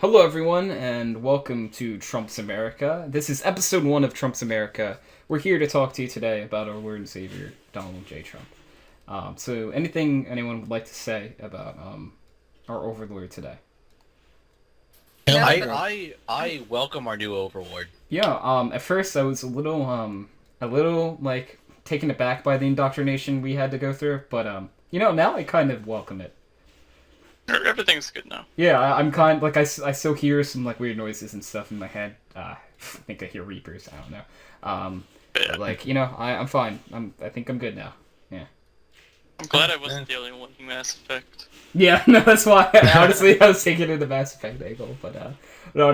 Hello, everyone, and welcome to Trump's America. This is episode 1 of Trump's America. We're here to talk to you today about our Lord and Savior, Donald J. Trump. So, anything anyone would like to say about our overlord today? I welcome our new overlord. Yeah. At first, I was a little like taken aback by the indoctrination we had to go through, but now I kind of welcome it. Everything's good now. Yeah, I'm kind of, like I still hear some like weird noises and stuff in my head. I think I hear reapers. I don't know. But, like I'm fine. I think I'm good now. Yeah. I'm glad I wasn't the only one in Mass Effect. Yeah, no, that's why. Honestly, I was taking it the Mass Effect angle, but on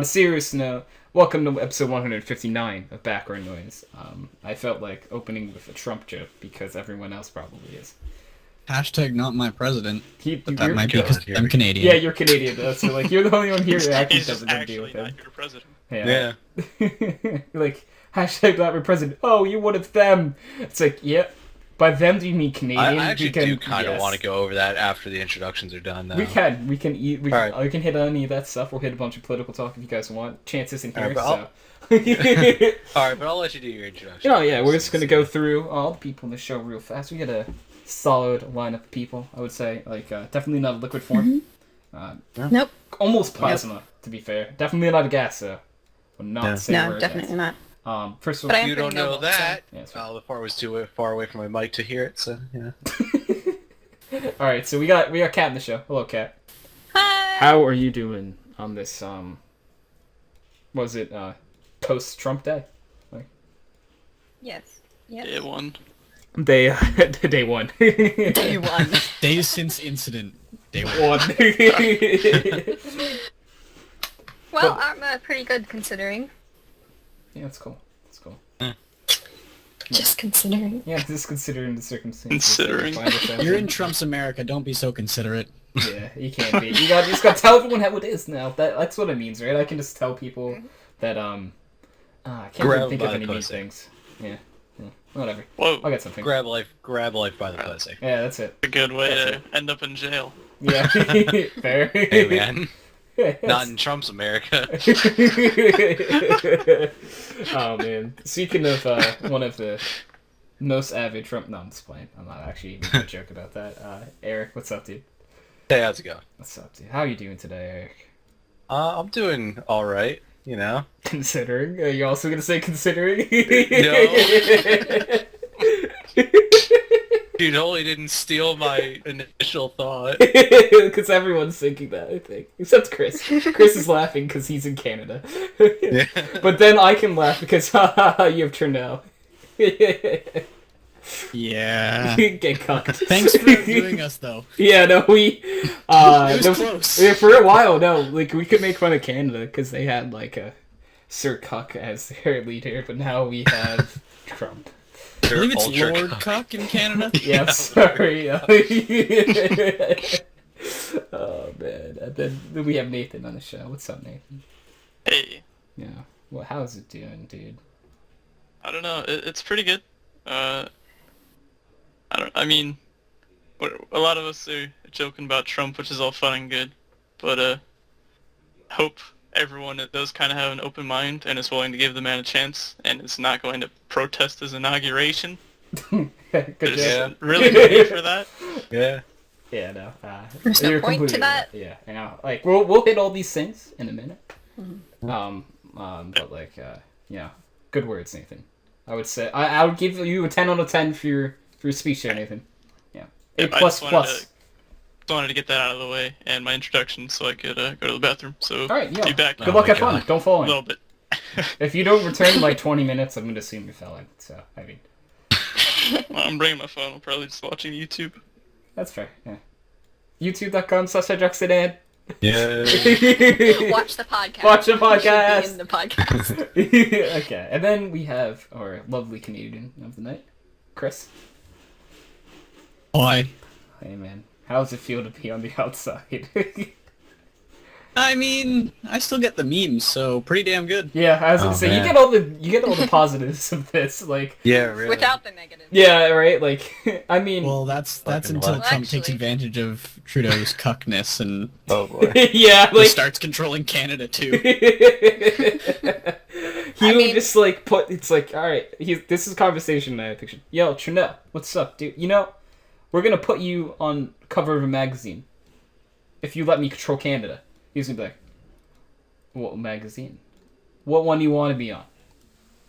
a serious note, welcome to episode 159 of Background Noise. I felt like opening with a Trump joke because everyone else probably is. Hashtag not my president. But that might be because I'm Canadian. Yeah, you're Canadian though, so like you're the only one here that actually He's just doesn't deal actually with him. not your president. Yeah. Like, hashtag not my president. Oh, you one of them. It's like, yeah. By them, do you mean Canadian? I actually do kind of want to go over that after the introductions are done, though. We can hit on any of that stuff. We'll hit a bunch of political talk if you guys want. Chances in here, Alright, but I'll let you do your introduction. Oh, yeah, we're just going to go through all the people in the show real fast. We got a solid lineup of people, I would say. Like, definitely not a liquid form. Nope. Almost plasma, to be fair. Definitely not a gas, though. No, definitely not. First of all, But You don't know that. Yeah, The part was too far away from my mic to hear it, so yeah. Alright, so we got Kat in the show. Hello, Kat. Hi. How are you doing on this, post-Trump day? Yes. Day one. Day one. Day one. Days since incident. Day one. Well, I'm pretty good considering. Yeah, that's cool. That's cool. Just considering. Yeah, just considering the circumstances. Considering. that we find ourselves You're in Trump's America. Don't be so considerate. Yeah, you can't be. You just gotta tell everyone how it is now. That's what it means, right? I can just tell people that I can't even think of any mean things. Yeah. Whatever. Whoa. I'll get something. Grab life by the pussy. Yeah, that's it. A good way That's to end up in jail. Yeah. Fair. Hey man, Yeah, not in Trump's America. Oh man. Speaking of one of the most avid Trump, no, I'm just playing. I'm not actually even gonna joke about that. Eric, what's up, dude? Hey, how's it going? What's up, dude? How are you doing today, Eric? I'm doing all right. You know. Considering? Are you also gonna say considering? No. You totally didn't steal my initial thought. Because everyone's thinking that, I think. Except Chris. Chris is laughing because he's in Canada. Yeah. But then I can laugh because, you have Turnell. Yeah. Get cucked. Thanks for doing us, though. Yeah, no, we... It was close. Yeah, for a while, no. Like, we could make fun of Canada because they had, like, a Sir Cuck as their leader, but now we have Trump. I believe it's Lord Cuck in Canada. Yeah, sorry. Oh, man. And then we have Nathan on the show. What's up, Nathan? Hey. Yeah. Well, how's it doing, dude? I don't know. It's pretty good. I mean, a lot of us are joking about Trump, which is all fun and good, but hope everyone that does kind of have an open mind and is willing to give the man a chance and is not going to protest his inauguration. Good There's job. really no need for that. Yeah. Yeah, no. There's no you're point to completely that. right. Yeah, I know. Like, we'll hit all these things in a minute. Mm-hmm. But like, yeah, good words, Nathan. I would say I would give you a 10 out of 10 for your speech there, Nathan. Yeah. A Yep, I plus just plus. wanted to get that out of the way and my introduction so I could go to the bathroom. So All right, yeah. be back Good Oh luck, my have fun. God. Don't fall a in. little bit. If you don't return in like 20 minutes, I'm gonna assume you fell in. So I mean, Well, I'm bringing my phone. I'm probably just watching YouTube. that's fair. Yeah. YouTube.com/HydroxideAnt. Yeah. Watch the podcast. Watch the You should podcast. be in the podcast. Okay, and then we have our lovely Canadian of the night, Chris. Why? Hey man, how does it feel to be on the outside? I mean, I still get the memes, so pretty damn good. Yeah, I was gonna Oh, say man. you get all the positives of this, like. Yeah, really. Without the negative. Yeah, right. Like, I mean. Well, that's Fucking until what? Trump takes Actually- advantage of Trudeau's cuckness and Oh boy. Yeah, like. starts controlling Canada too. He would mean- just like put. It's like, all right. This is a conversation I pictured. Yo, Trudeau, what's up, dude? You know, we're gonna put you on cover of a magazine if you let me control Canada. He's gonna be like, what magazine? What one do you want to be on?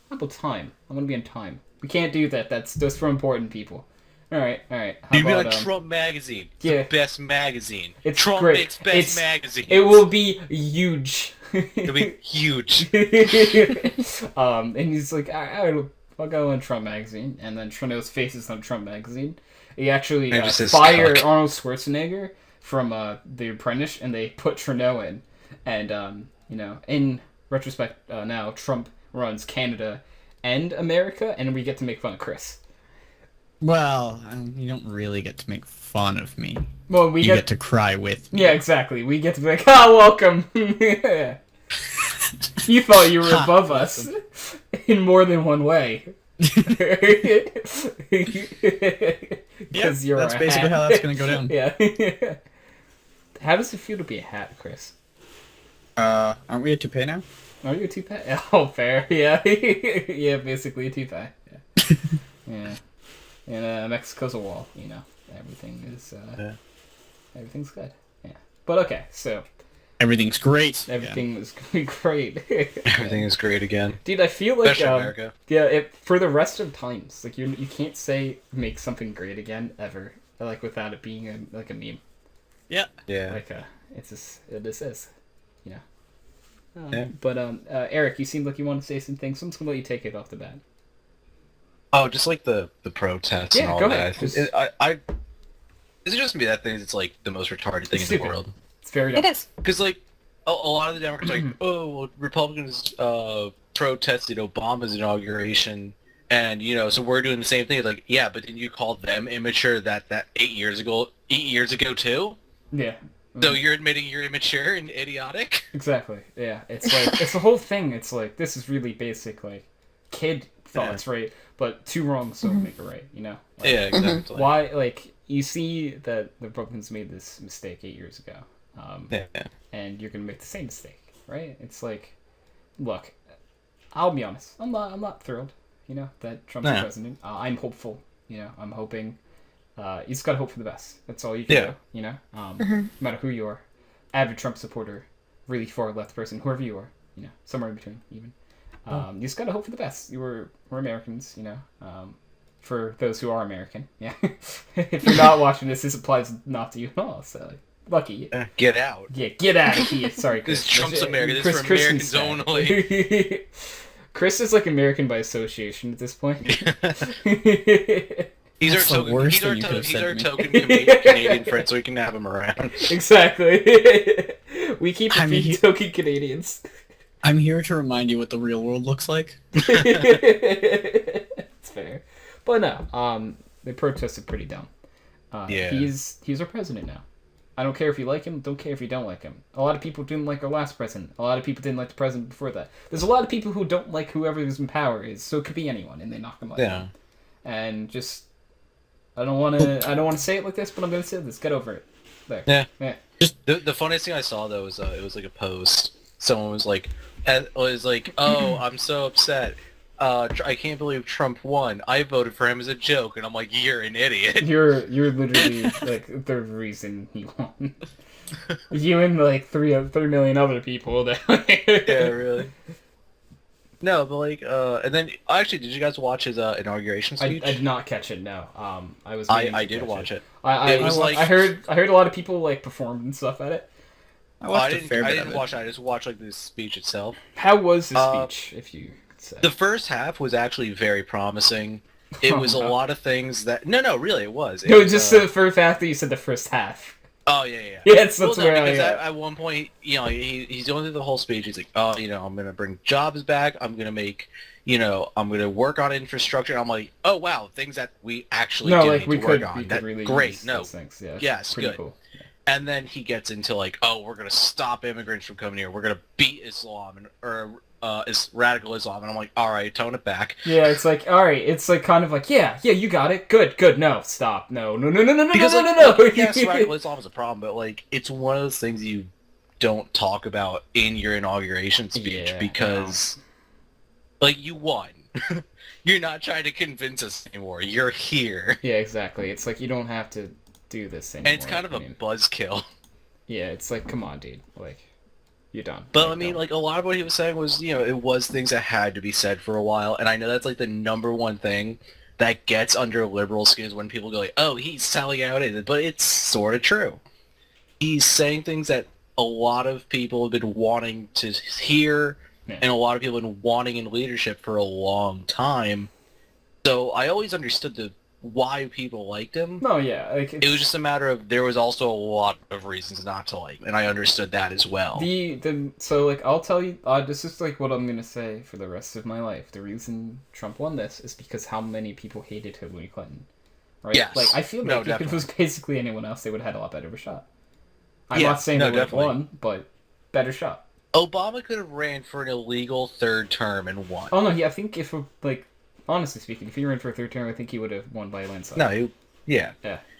How about Time? I want to be on Time. We can't do that. That's just for important people. All right. How You'd be about, like Trump Magazine. It's yeah. the best magazine. It's Trump great. makes best magazine. It will be huge. It'll be huge. And he's like, I'll go on Trump magazine, and then Trudeau's face is on Trump magazine. He actually And just says fired cock. Arnold Schwarzenegger from The Apprentice, and they put Trudeau in. And in retrospect, now Trump runs Canada and America, and we get to make fun of Chris. Well, you don't really get to make fun of me. Well, we You get to cry with me. yeah, exactly. We get to be like, welcome. You thought you were above us in more than one way. Because you're that's a basically hat. how that's gonna go down. Yeah. How does it feel to be a hat, Chris? Aren't we a toupee now? Are you a toupee? Oh, fair. Yeah. Yeah, basically a toupee. Yeah. Yeah. And Mexico's a wall, you know. Everything is, everything's good. Yeah. But okay, so Everything's great. everything was going great. Everything is great again. Dude, I feel like, Especially America. yeah, for the rest of times, like, you can't say make something great again, ever. Like, without it being a meme. Yeah. Yeah. Like, it's just, it just is, you know. Yeah. But, Eric, you seemed like you wanted to say some things, so I'm just gonna let you take it off the bat. Oh, just like the protests Yeah, and all go that. ahead. Just- Is it just me that thinks it's like the most retarded thing It's in stupid. the world? It's very It dumb. is. Because like a lot of the Democrats are like, oh, well, Republicans protested Obama's inauguration, and so we're doing the same thing. It's like, yeah, but didn't you call them immature that 8 years ago too? Yeah. So you're admitting you're immature and idiotic? Exactly. Yeah. It's like it's the whole thing. It's like this is really basic like kid thoughts, right? But two wrongs don't make a right, you know? Like, Yeah, exactly. why like you see that the Republicans made this mistake 8 years ago. Yeah. And you're gonna make the same mistake, right? It's like look, I'll be honest, I'm not thrilled, that Trump's Nah. president. I'm hopeful, I'm hoping you just gotta hope for the best. That's all you can Yeah. do, no matter who you are. Avid Trump supporter, really far left person, whoever you are, somewhere in between, even. You just gotta hope for the best. We're Americans, for those who are American, yeah. If you're not watching this applies not to you at all, so, like, lucky you. Get out. Yeah, get out of here. Sorry, Chris. This is Trump's America. This is for Chris Americans instead. only. Chris is like American by association at this point. He's That's the worst thing you could have he's said our to me. token Canadian friend, so we can have him around. Exactly. We keep a I mean, few token Canadians. I'm here to remind you what the real world looks like. It's fair, but no. The protests are pretty dumb. Yeah. He's our president now. I don't care if you like him. Don't care if you don't like him. A lot of people didn't like our last president. A lot of people didn't like the president before that. There's a lot of people who don't like whoever is in power is. So it could be anyone, and they knock him out. Yeah. And just, I don't want to say it like this, but I'm gonna say this. Get over it. There. Yeah. Yeah. The funniest thing I saw though was it was like a post. Someone was like, "Oh, I'm so upset. I can't believe Trump won. I voted for him as a joke." And I'm like, "You're an idiot." You're literally like the reason he won. You and like 3 million other people. That Yeah, really. No, but like, and then actually, did you guys watch his inauguration I speech? did not catch it. No. I was. I did watch it. I was like- I heard a lot of people like performed and stuff at it. I watched I a didn't. fair I bit didn't of it. watch it. I just watched like the speech itself. How was his Uh, speech? If you could say. The first half was actually very promising. It was a no. lot of things that no, really, it was. It No, was, just the first after you said the first half. Oh yeah. Yes, Well, that's no, where because I. at one point, he's going through the whole speech. He's like, "Oh, I'm gonna bring jobs back. I'm gonna make, I'm gonna work on infrastructure." I'm like, "Oh wow, things that we actually No, do like need we to could. work on. We That could really great. use No, those things. Yeah. Yes, Pretty good." cool. And then he gets into like, oh, we're gonna stop immigrants from coming here. We're gonna beat Islam is radical Islam. And I'm like, all right, tone it back. Yeah, it's like, all right, it's like kind of like, yeah, you got it, good, no, stop, no, Because no, like, no, no. yes, radical Islam is a problem, but like, it's one of those things you don't talk about in your inauguration speech because, like, you won. You're not trying to convince us anymore. You're here. Yeah, exactly. It's like you don't have to do this anymore. And it's kind of a buzzkill. Yeah, it's like, come on, dude. Like, you're done. But like, I mean, don't. like, a lot of what he was saying was, it was things that had to be said for a while. And I know that's, like, the number one thing that gets under liberal skin is when people go, like, oh, he's selling out. But it's sort of true. He's saying things that a lot of people have been wanting to hear, and a lot of people have been wanting in leadership for a long time. So I always understood why people liked him. No, yeah. Like, it was just a matter of there was also a lot of reasons not to like him, and I understood that as well. So, like, I'll tell you, this is, like, what I'm gonna say for the rest of my life. The reason Trump won this is because how many people hated Hillary Clinton. Right? Yes. Like, I feel like if it was basically anyone else, they would have had a lot better of a shot. I'm not saying they would have won, but better shot. Obama could have ran for an illegal third term and won. Oh, no, yeah, I think if, like, honestly speaking, if he ran for a third term, I think he would have won by a landslide. No, Yeah.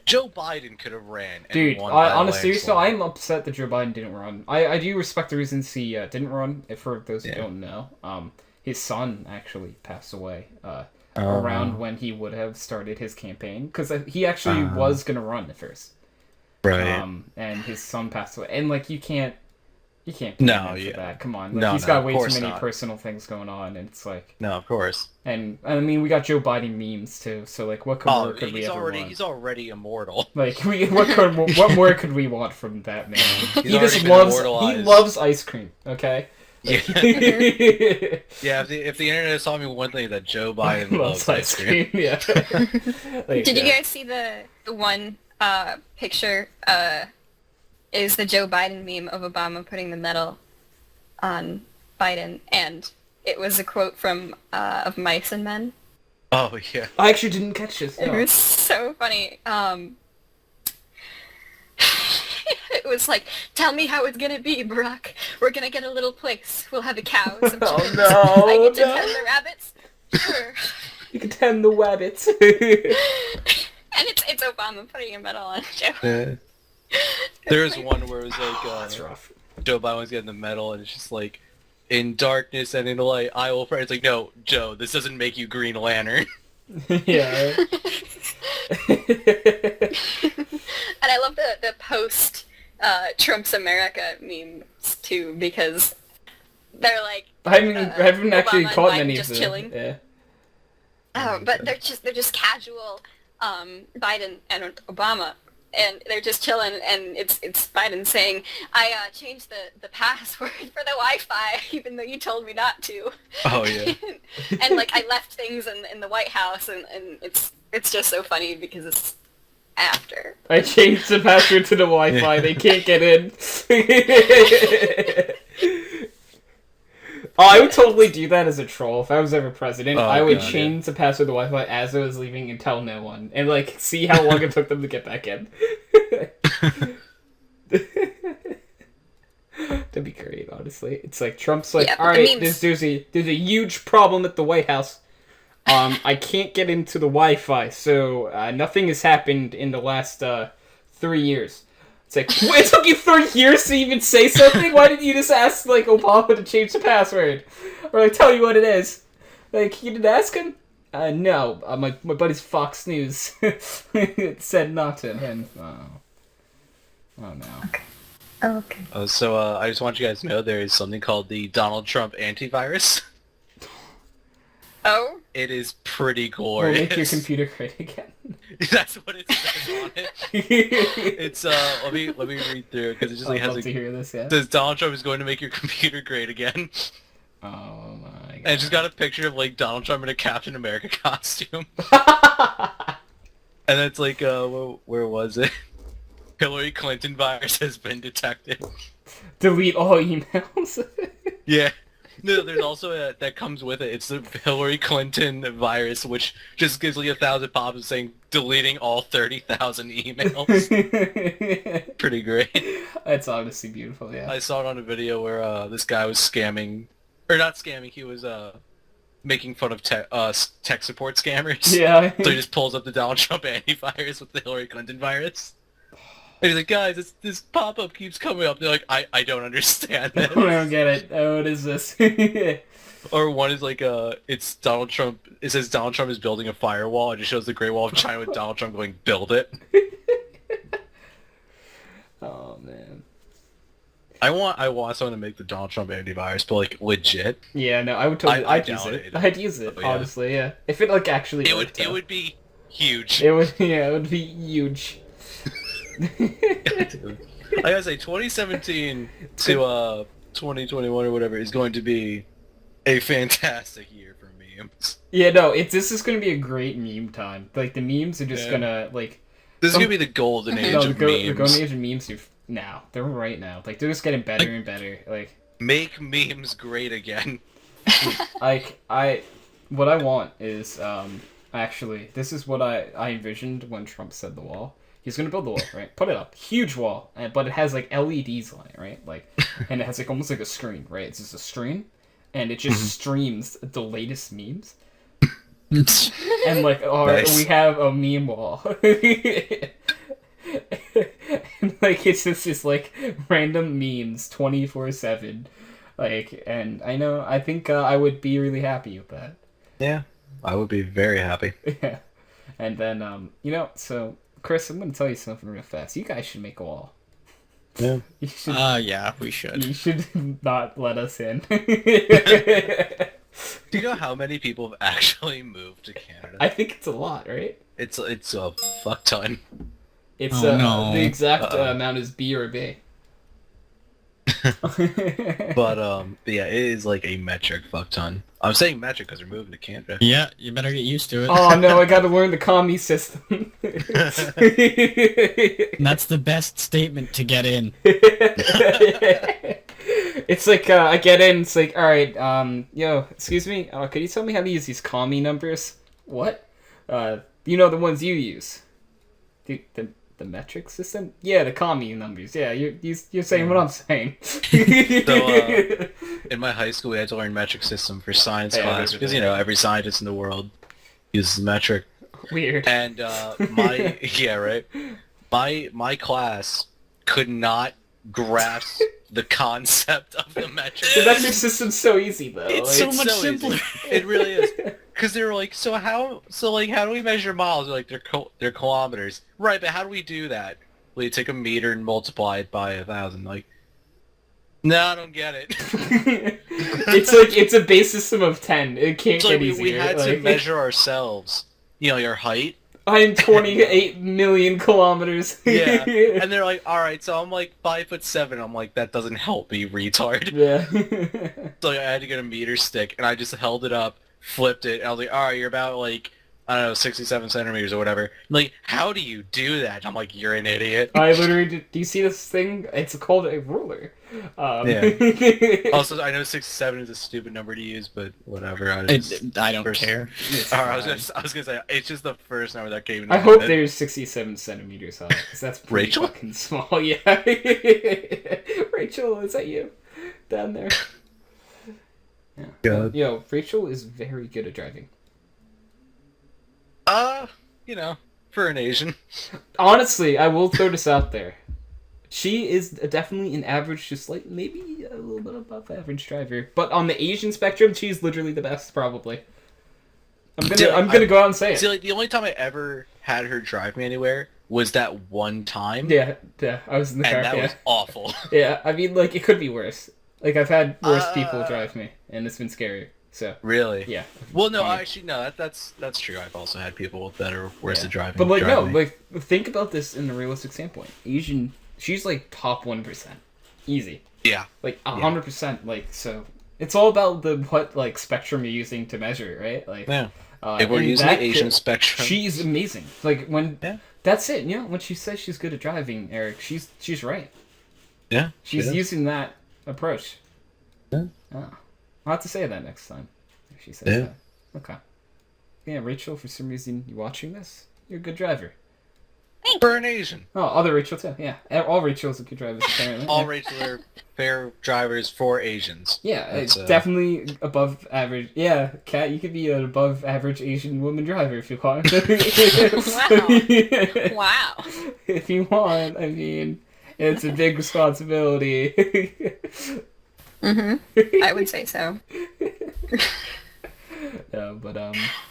Joe Biden could have ran and Dude, won by a honestly, landslide. so I'm upset that Joe Biden didn't run. I do respect the reasons he didn't run, for those who don't know. His son actually passed away around when he would have started his campaign, because he actually was going to run at first. Right. And his son passed away. And, like, you can't blame him for that. Come on. Like, he's got way too many personal things going on, and it's like... No, of course. And, I mean, we got Joe Biden memes, too, so, like, what more could we ever want? He's already immortal. Like, what more could we want from that man? He loves ice cream, okay? Yeah. Yeah, if the internet saw me one thing, that Joe Biden loves ice cream. Yeah. Like, Did you guys see the one picture is the Joe Biden meme of Obama putting the medal on Biden, and it was a quote from of Mice and Men. Oh, yeah. I actually didn't catch this. It was so funny. It was like, tell me how it's gonna be, Barack. We're gonna get a little place. We'll have a cow, some chickens. no, I get to tend the rabbits. Sure. You can tend the wabbits. And it's Obama putting a medal on Joe. Yeah. There's one where it was like, That's rough. Joe Biden was getting the medal, and it's just like, in darkness and in light, I will pray. It's like, no, Joe, this doesn't make you Green Lantern. Yeah. And I love the post Trump's America memes too, because they're like I haven't actually Obama caught and many Biden of them. just chilling. Yeah. But they're just casual Biden and Obama, and they're just chilling, and it's Biden saying, I changed the password for the Wi-Fi even though you told me not to. Oh, yeah. And like I left things in the White House, and it's just so funny because it's after. I changed the password to the Wi-Fi. They can't get in. Oh, I would totally do that as a troll. If I was ever president, I would change the password to the Wi-Fi as I was leaving and tell no one. And, like, see how long it took them to get back in. That'd be great, honestly. It's like, Trump's like, alright, there's a huge problem at the White House. I can't get into the Wi-Fi, so nothing has happened in the last 3 years. It's like, it took you 3 years to even say something? Why didn't you just ask, like, Obama to change the password? Or, like, tell you what it is? Like, you didn't ask him? No. My buddy's Fox News said not to him. Oh no. Okay. So I just want you guys to know there is something called the Donald Trump antivirus. Oh? It is pretty We'll glorious. make your computer great again. That's what it says on it. It's let me read through it because it just like I'd has love to hear this, yeah. it says Donald Trump is going to make your computer great again. Oh my god. And it's just got a picture of like Donald Trump in a Captain America costume. And it's like where was it? Hillary Clinton virus has been detected. Delete all emails. Yeah. No, there's also that comes with it. It's the Hillary Clinton virus, which just gives you 1,000 pops saying deleting all 30,000 emails. Pretty great. It's honestly beautiful, yeah. I saw it on a video where this guy was scamming, or not scamming. He was making fun of tech support scammers. Yeah. So he just pulls up the Donald Trump antivirus with the Hillary Clinton virus. And he's like, guys, this pop-up keeps coming up. They're like, I don't understand this. I don't get it. Oh, what is this? Or one is like, it's Donald Trump. It says Donald Trump is building a firewall. It just shows the Great Wall of China with Donald Trump going, build it. Oh, man. I want someone to make the Donald Trump antivirus, but like legit. Yeah, no, I would totally. I'd use download it. it. I'd use it, Oh, yeah. honestly, yeah. If it, like, actually It worked would out. it would be huge. It would, yeah, it would be huge. Dude. I gotta say, 2017 to 2021 or whatever is going to be a fantastic year for memes. Yeah, no, this is gonna be a great meme time. Like, the memes are just Yeah. gonna, like... This is gonna be the golden age No, of the memes. golden age of memes are now. They're right now. Like, they're just getting better and better. Like, Make memes great again. what I want is, actually, this is what I envisioned when Trump said the wall. He's gonna build the wall, right? Put it up. Huge wall, but it has, like, LEDs on it, right? Like, and it has, like, almost like a screen, right? It's just a screen, and it just streams the latest memes. And, like, Nice. we have a meme wall. And, like, it's just like, random memes 24/7. Like, and I think I would be really happy with that. Yeah, I would be very happy. Yeah. And then, so, Chris, I'm going to tell you something real fast. You guys should make a wall. Yeah. You should, Yeah, we should. you should not let us in. Do you know how many people have actually moved to Canada? I think it's a lot, right? It's a fuck ton. It's Oh, no. the exact Uh-oh. amount is B or B. But yeah, it is like a metric fuck ton. I'm saying metric because we're moving to Canada. Yeah, you better get used to it. Oh no, I got to learn the commie system. And that's the best statement to get in. It's like I get in. It's like, all right, yo, excuse me. Could you tell me how to use these commie numbers? What? You know the ones you use. The metric system? Yeah, the commie numbers. Yeah, you're saying what I'm saying. In my high school, we had to learn metric system for science Yeah, class because every scientist in the world uses metric. Weird. And my yeah right, my class could not grasp the concept of the metric. The metric system's so easy though. It's so much easy. simpler. It really is. Because they were like, how do we measure miles? They're like, they're kilometers. Right, but how do we do that? Well, you take a meter and multiply it by 1,000. Like, no, I don't get it. It's like it's a base system of 10. It can't So get we easier. had to Like, measure ourselves. You know, your height. I'm 28 million kilometers. Yeah. And they're like, all right, so I'm like 5'7". I'm like, that doesn't help me, retard. Yeah. So I had to get a meter stick, and I just held it up, flipped it, and I was like, all right, you're about like, I don't know, 67 centimeters or whatever. I'm like, how do you do that? I'm like, you're an idiot. I literally do you see this thing? It's called a ruler. Yeah. Also, I know 67 is a stupid number to use, but whatever. I don't care. I was gonna say it's just the first number that came. I into my hope head. there's 67 centimeters high, because that's pretty Rachel? fucking small. Yeah. Rachel, is that you? Down there. Yeah. God. Yo, Rachel is very good at driving. You know, for an Asian. Honestly, I will throw this out there. She is definitely an average, just like maybe a little bit above average driver. But on the Asian spectrum, she's literally the best, probably. I'm gonna go out and say it. See, like the only time I ever had her drive me anywhere was that one time. Yeah, I was in the car. And that Yeah. was awful. Yeah, I mean, like, it could be worse. Like, I've had worse people drive me, and it's been scarier. So, Really? yeah. Well, no, Funny. actually, no. That's true. I've also had people that are worse Yeah. at driving. But, like, no, drive me. like, think about this in a realistic standpoint. Asian, she's, like, top 1%. Easy. Yeah. Like, 100%. Like, so, it's all about what, like, spectrum you're using to measure, right? Like, Yeah. If we're and using that the Asian kid, spectrum. she's amazing. Like, when, Yeah. that's it, you know, when she says she's good at driving, Eric, she's right. Yeah. She's she is. using that approach. Yeah. Oh. I'll have to say that next time. If she says Yeah. that. Okay. Yeah, Rachel, for some reason you're watching this, you're a good driver. For an Asian. Oh, other Rachel too, yeah. All Rachels are good drivers, apparently. All Yeah. Rachel are fair drivers for Asians. Yeah, That's, it's definitely above average. Yeah, Kat, you could be an above average Asian woman driver if you want. Wow. If you want, I mean, it's a big responsibility. I would say so. Yeah, but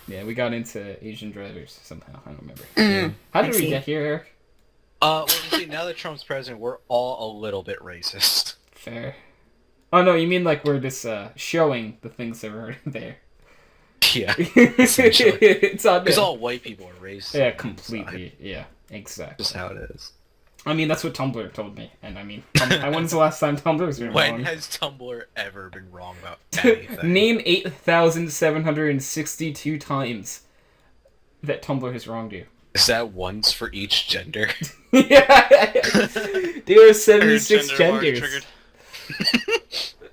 yeah, we got into Asian drivers somehow. I don't remember. How I did we see. get here, Eric? Well, you see, now that Trump's president, we're all a little bit racist. Fair. Oh no, you mean like we're just showing the things that were there. Yeah. Essentially. It's on Because there. all white people are racist. Yeah, completely. Yeah, exactly. Just how it is. I mean, that's what Tumblr told me, and I mean, when's the last time Tumblr's been When wrong? has Tumblr ever been wrong about anything? Name 8,762 times that Tumblr has wronged you. Is that once for each gender? Yeah, there are 76 Gender already genders. triggered.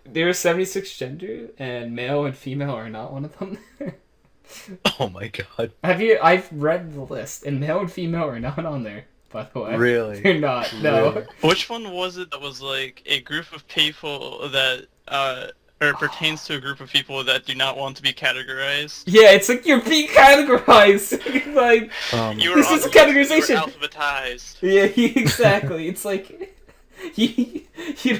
There are 76 genders, and male and female are not one of them. Oh my god. I've read the list, and male and female are not on there, by the way. Really? They're not, no. Really? Which one was it that was like a group of people that or pertains to a group of people that do not want to be categorized? Yeah, it's like you're being categorized. Like, You This were is a you were categorization. alphabetized. yeah, exactly. It's like, you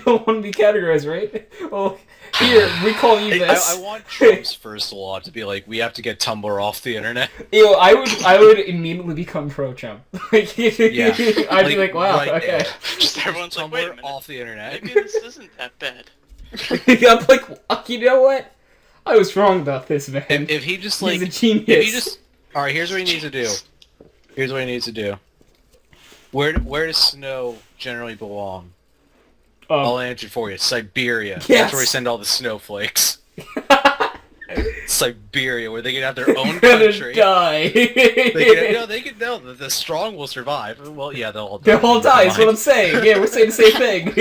don't want to be categorized, right? Well, here, we call you this. I want Trump's first law to be like, we have to get Tumblr off the internet. Ew, I would immediately become pro-Trump. Like, Yeah. I'd be like, wow, right okay. now. Just everyone's like, wait a Tumblr minute. off the internet. Maybe this isn't that bad. I'm like, you know what? I was wrong about this, man. If he just like, He's a genius. if he just, all right, here's what he needs to do. Here's what he needs to do. Where does snow generally belong? I'll answer for you. Siberia. Yes. That's where we send all the snowflakes. Siberia, where they can have their own gonna country. die. No, the strong will survive. Well, yeah, they'll all die. They'll all die, is what I'm Fine. saying. Yeah, we're saying the same thing.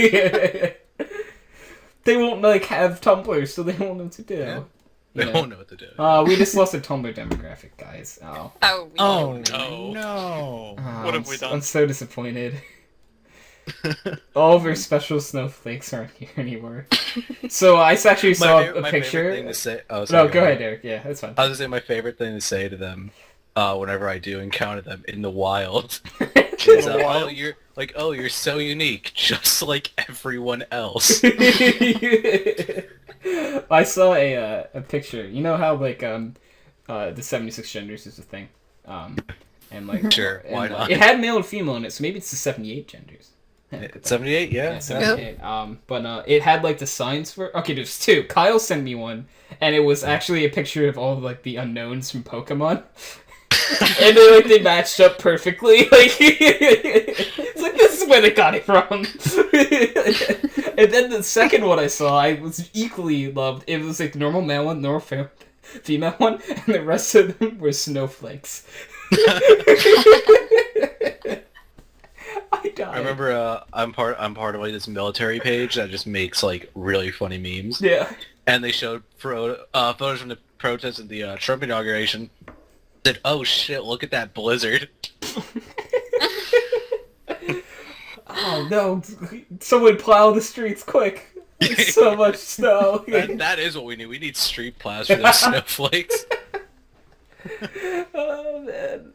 They won't, like, have Tumblr, so they won't know what to do. Yeah. You They know? won't know what to do. We just lost a Tumblr demographic, guys. Oh. Oh, we Oh no. no! What have we done? I'm so disappointed. All of our special snowflakes aren't here anymore. So I actually saw a my picture. favorite thing to say. Oh, No, sorry, go ahead, Eric. Yeah, that's fine. I was gonna say my favorite thing to say to them, whenever I do encounter them in the wild, is you're so unique, just like everyone else. I saw a picture. You know how like the 76 genders is a thing, and like Sure, why and, not? It had male and female in it, so maybe it's the 78 genders. It's 78, yeah. Yeah, 78. But it had like the signs for. Okay, there's two. Kyle sent me one, and it was actually a picture of all like the unknowns from Pokemon. And they matched up perfectly. Like it's like this is where they got it from. And then the second one I saw, I was equally loved. It was like the normal male one, normal female one, and the rest of them were snowflakes. I died. I remember I'm part of like this military page that just makes like really funny memes, Yeah. and they showed photos from the protest of the Trump inauguration. Said, "Oh shit, look at that blizzard." Oh no! Someone plow the streets quick. There's so much snow. That is what we need. We need street plows for those snowflakes. Oh man,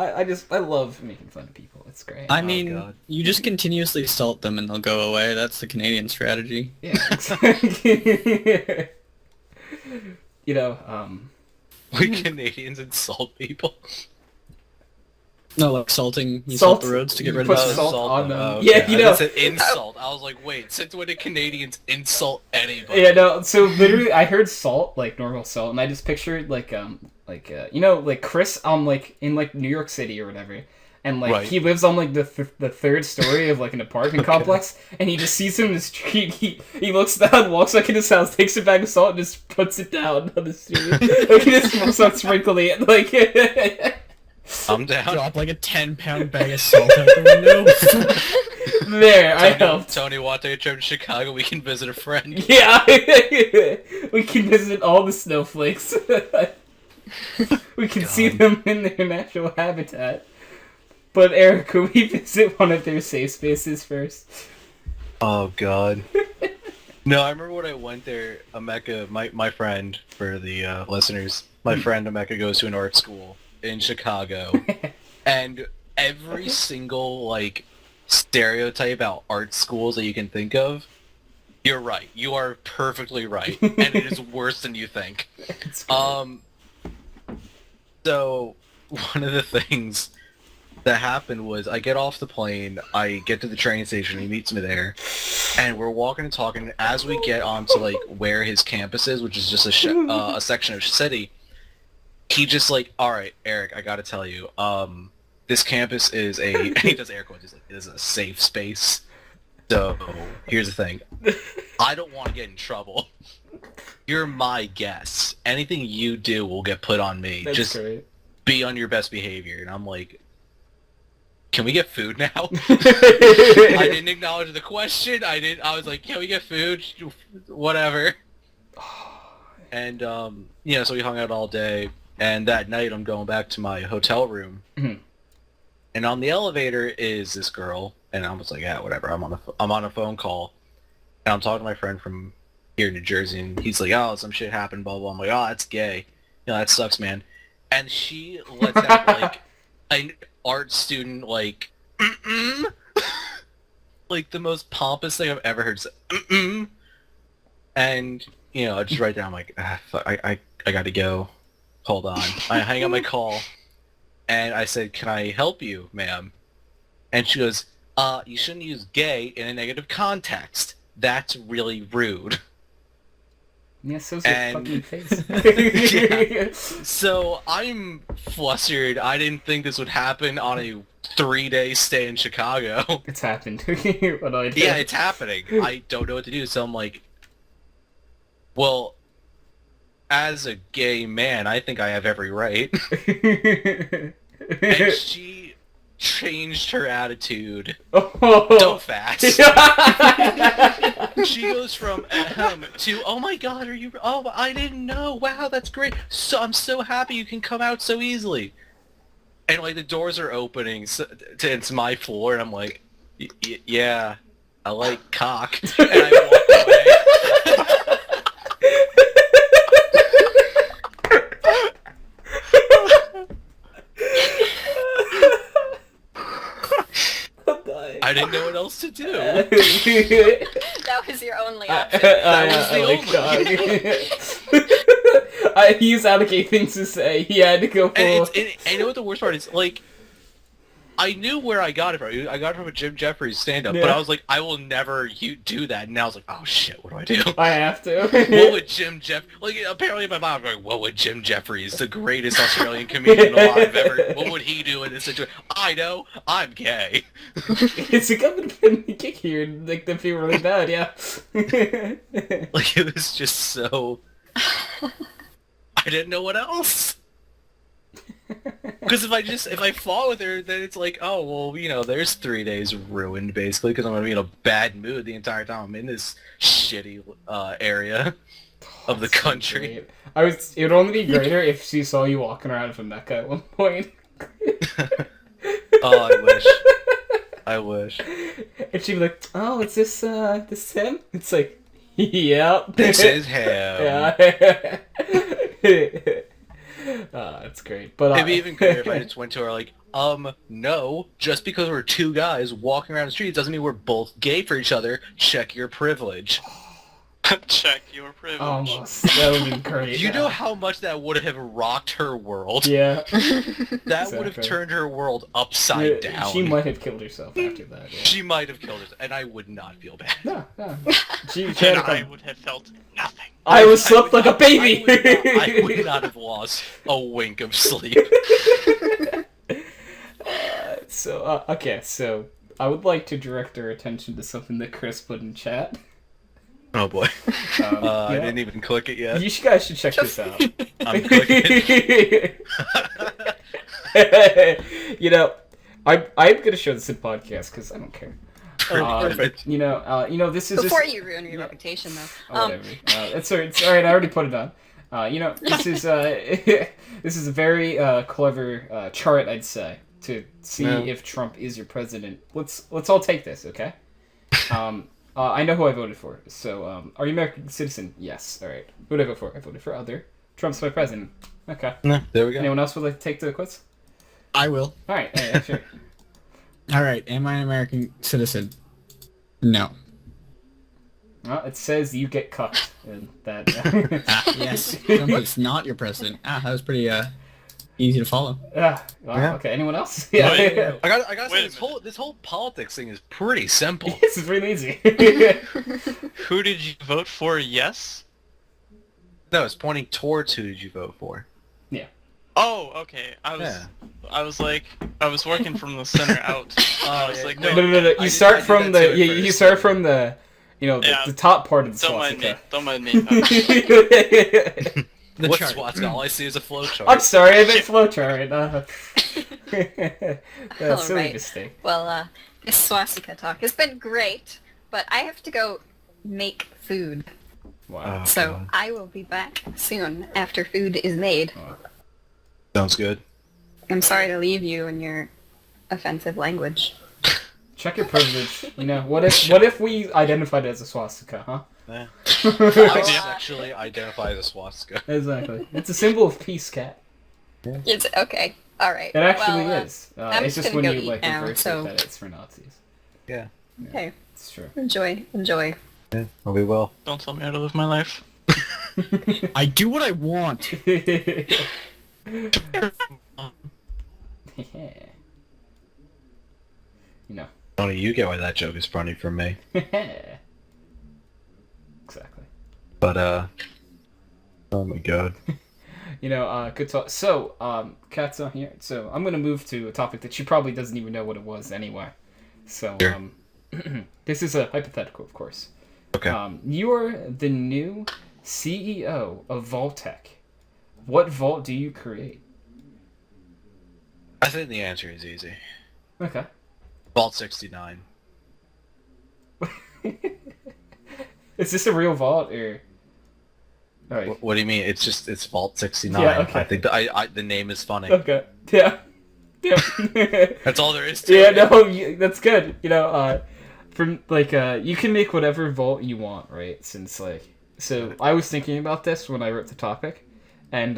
I love making fun of people. It's great. I mean, God. you just continuously salt them and they'll go away. That's the Canadian strategy. Yeah. Exactly. We Canadians insult people. No, like salting. You Salt- salt the roads to get you rid put of the salt snow. on them. Oh, Yeah, I said insult. I was like, wait, since when did Canadians insult anybody? Yeah, no. So literally, I heard salt, like normal salt, and I just pictured like Chris on like in like New York City or whatever, and like Right. he lives on like the third story of like an apartment complex, and he just sees him in the street. He looks down, walks back in his house, takes a bag of salt, and just puts it down on the street. Like he just starts sprinkling it, like. I'm down. Drop like a 10-pound bag of salt out the window. There, I helped. Tony, want to take a trip to Chicago? We can visit a friend. Yeah, we can visit all the snowflakes. We can see them in their natural habitat. But Eric, could we visit one of their safe spaces first? Oh God. No, I remember when I went there. Emeka, my friend, for the listeners, my friend Emeka goes to an art school in Chicago, and every single like stereotype about art schools that you can think of, you're right. You are perfectly right, and it is worse than you think. So one of the things that happened was I get off the plane, I get to the train station, he meets me there, and we're walking and talking. And as we get onto like where his campus is, which is just a section of city, he just like, all right, Eric, I gotta tell you, this campus is a he does air quotes. He's like, it is a safe space. So here's the thing, I don't want to get in trouble. You're my guest. Anything you do will get put on me. That's just great. be on your best behavior. And I'm like, can we get food now? I didn't acknowledge the question. I was like, can we get food? Whatever. And so we hung out all day. And that night, I'm going back to my hotel room. Mhm. And on the elevator is this girl. And I was like, yeah, whatever. I'm on a phone call. And I'm talking to my friend from here in New Jersey. And he's like, oh, some shit happened, blah, blah. I'm like, oh, that's gay. That sucks, man. And she lets out like an art student like like the most pompous thing I've ever heard say. And I just write down like, fuck, I gotta go. Hold on. I hang up my call and I said, can I help you, ma'am? And she goes, you shouldn't use gay in a negative context. That's really rude. Yeah, so's your fucking face. Yeah. So I'm flustered. I didn't think this would happen on a 3-day stay in Chicago. It's happened. What do I do? Yeah, it's happening. I don't know what to do. So I'm like, well, as a gay man, I think I have every right. And she changed her attitude so fast. She goes from to, oh my god, I didn't know, wow, that's great, so I'm so happy you can come out so easily. And like the doors are opening it's my floor, and I'm like, yeah, I like cock. And I walk away. I didn't know what else to do. That was your only option. He was out of things to say. He had to go for... And you know what the worst part is? Like, I knew where I got it from. I got it from a Jim Jeffries stand-up, but I was like, I will never do that. And now I was like, oh shit, what do I do? I have to. What would Jim like, apparently in my mind, I'm like, what would Jim Jeffries, the greatest Australian comedian alive ever, what would he do in this situation? I know, I'm gay. It's a good kick here, like, they feel really bad, yeah. Like, it was just so... I didn't know what else. Because if I fall with her, then it's like, oh, well, there's 3 days ruined, basically, because I'm going to be in a bad mood the entire time I'm in this shitty area of the country. It would only be greater if she saw you walking around with Mecca at one point. Oh, I wish. And she'd be like, oh, is this him? It's like, yep. This is him. Yeah. That's great. But it'd be even greater if I just went to her like, no, just because we're two guys walking around the street doesn't mean we're both gay for each other. Check your privilege. Check your privilege. Almost. That would be great. You know how much that would have rocked her world? Yeah. That would have turned her world upside down. She might have killed herself after that. Yeah. She might have killed herself, and I would not feel bad. No. And I would have felt nothing. I was slept like a baby! I would not have lost a wink of sleep. Okay, so I would like to direct our attention to something that Chris put in chat. Oh boy. I didn't even click it yet. You guys should check this out. I'm clicking. I'm gonna show this in podcast because I don't care. Perfect. This is Before just, you ruin your reputation, though. whatever. It's all right. I already put it on. This is this is a very clever chart, I'd say, to see if Trump is your president. Let's all take this, okay? I know who I voted for. So, are you American citizen? Yes. All right. Who did I vote for? I voted for other. Trump's my president. Okay. No, there we go. Anyone else would like to take the quiz? I will. All right. Yeah, sure. All right. Am I an American citizen? No. Well, it says you get cucked, and that. Yes. Trump is not your president. That was pretty easy to follow. Wow, Yeah. Okay. Anyone else? Wait. Yeah. I gotta Wait say, a this whole politics thing is pretty simple. This is really easy. Who did you vote for? Yes. No, it's pointing towards who did you vote for. Oh, okay. I was working from the center out. I was like, wait, No. You I start did from that the too at you first. start from the Yeah. the top part of the Don't mind me. swastika. Don't mind me. The What's chart. swastika? All I see is a flowchart. I'm sorry, I meant flowchart. Silly Alright. mistake. Well, this swastika talk has been great, but I have to go make food. Wow. Oh, So God. I will be back soon after food is made. Sounds good. I'm sorry to leave you in your offensive language. Check your privilege. What if we identified as a swastika, huh? Yeah. Well, I sexually identify as a swastika. Exactly. It's a symbol of peace, cat. it's okay. All right. It actually well, is. I'm It's just just gonna when go you eat now, reverse so- it that it's for Nazis. Yeah. Okay. It's true. Enjoy. Yeah. Well, we will. Don't tell me how to live my life. I do what I want. Tony, you get why that joke is funny for me. Exactly. But oh my god. Good talk. So, Kat's on here. So, I'm gonna move to a topic that she probably doesn't even know what it was anyway. So, Sure. this is a hypothetical, of course. Okay. You are the new CEO of Vault-Tec. What vault do you create? I think the answer is easy. Okay. Vault 69. Is this a real vault or? All right. What do you mean? It's Vault 69. Yeah, okay. I think the name is funny. Okay. Yeah. Yeah. That's all there is to Yeah. it. No. That's good. From you can make whatever vault you want, right? Since so I was thinking about this when I wrote the topic, and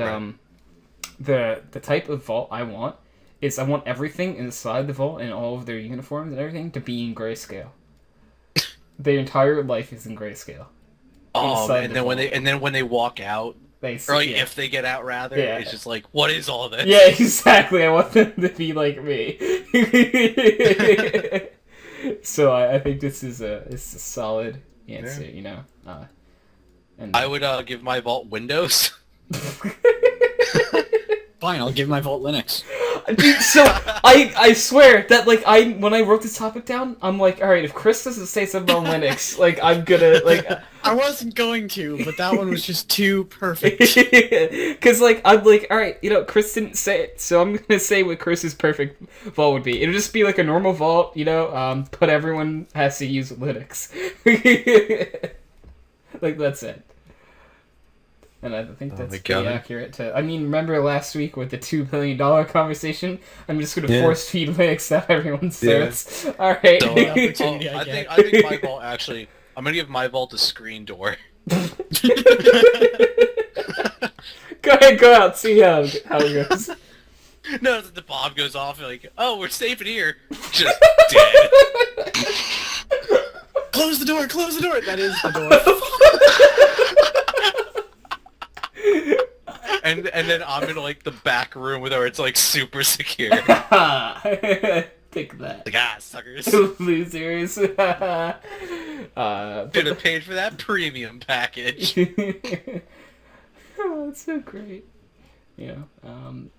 the type of vault I want is I want everything inside the vault and all of their uniforms and everything to be in grayscale. Their entire life is in grayscale. Oh, Inside and the then when they walk out, They or yeah. if they get out rather, Yeah. it's just like, what is all this? Yeah, exactly. I want them to be like me. So I think this is a solid answer, and I would give my vault Windows. Fine, I'll give my Vault Linux. Dude, so I swear that when I wrote this topic down, I'm like, all right, if Chris doesn't say something on Linux, I'm gonna I wasn't going to, but that one was just too perfect. because I'm like, all right, Chris didn't say it, so I'm gonna say what Chris's perfect vault would be. It'll just be like a normal vault, but everyone has to use Linux. That's it. And I think Oh that's my pretty God. accurate. Remember last week with the $2 billion conversation? I'm just gonna Yeah. force feed Linux to everyone's Yeah. certs. All right. So, Opportunity I I get. think my vault actually. I'm gonna give my vault a screen door. Go ahead, go out, see how it goes. No, the bomb goes off. You're like, oh, we're safe in here. Just dead. Close the door, close the door! That is the door. And then I'm in the back room where it's super secure. Take that. Suckers. Losers. Should have paid for that premium package. Oh, that's so great. I'm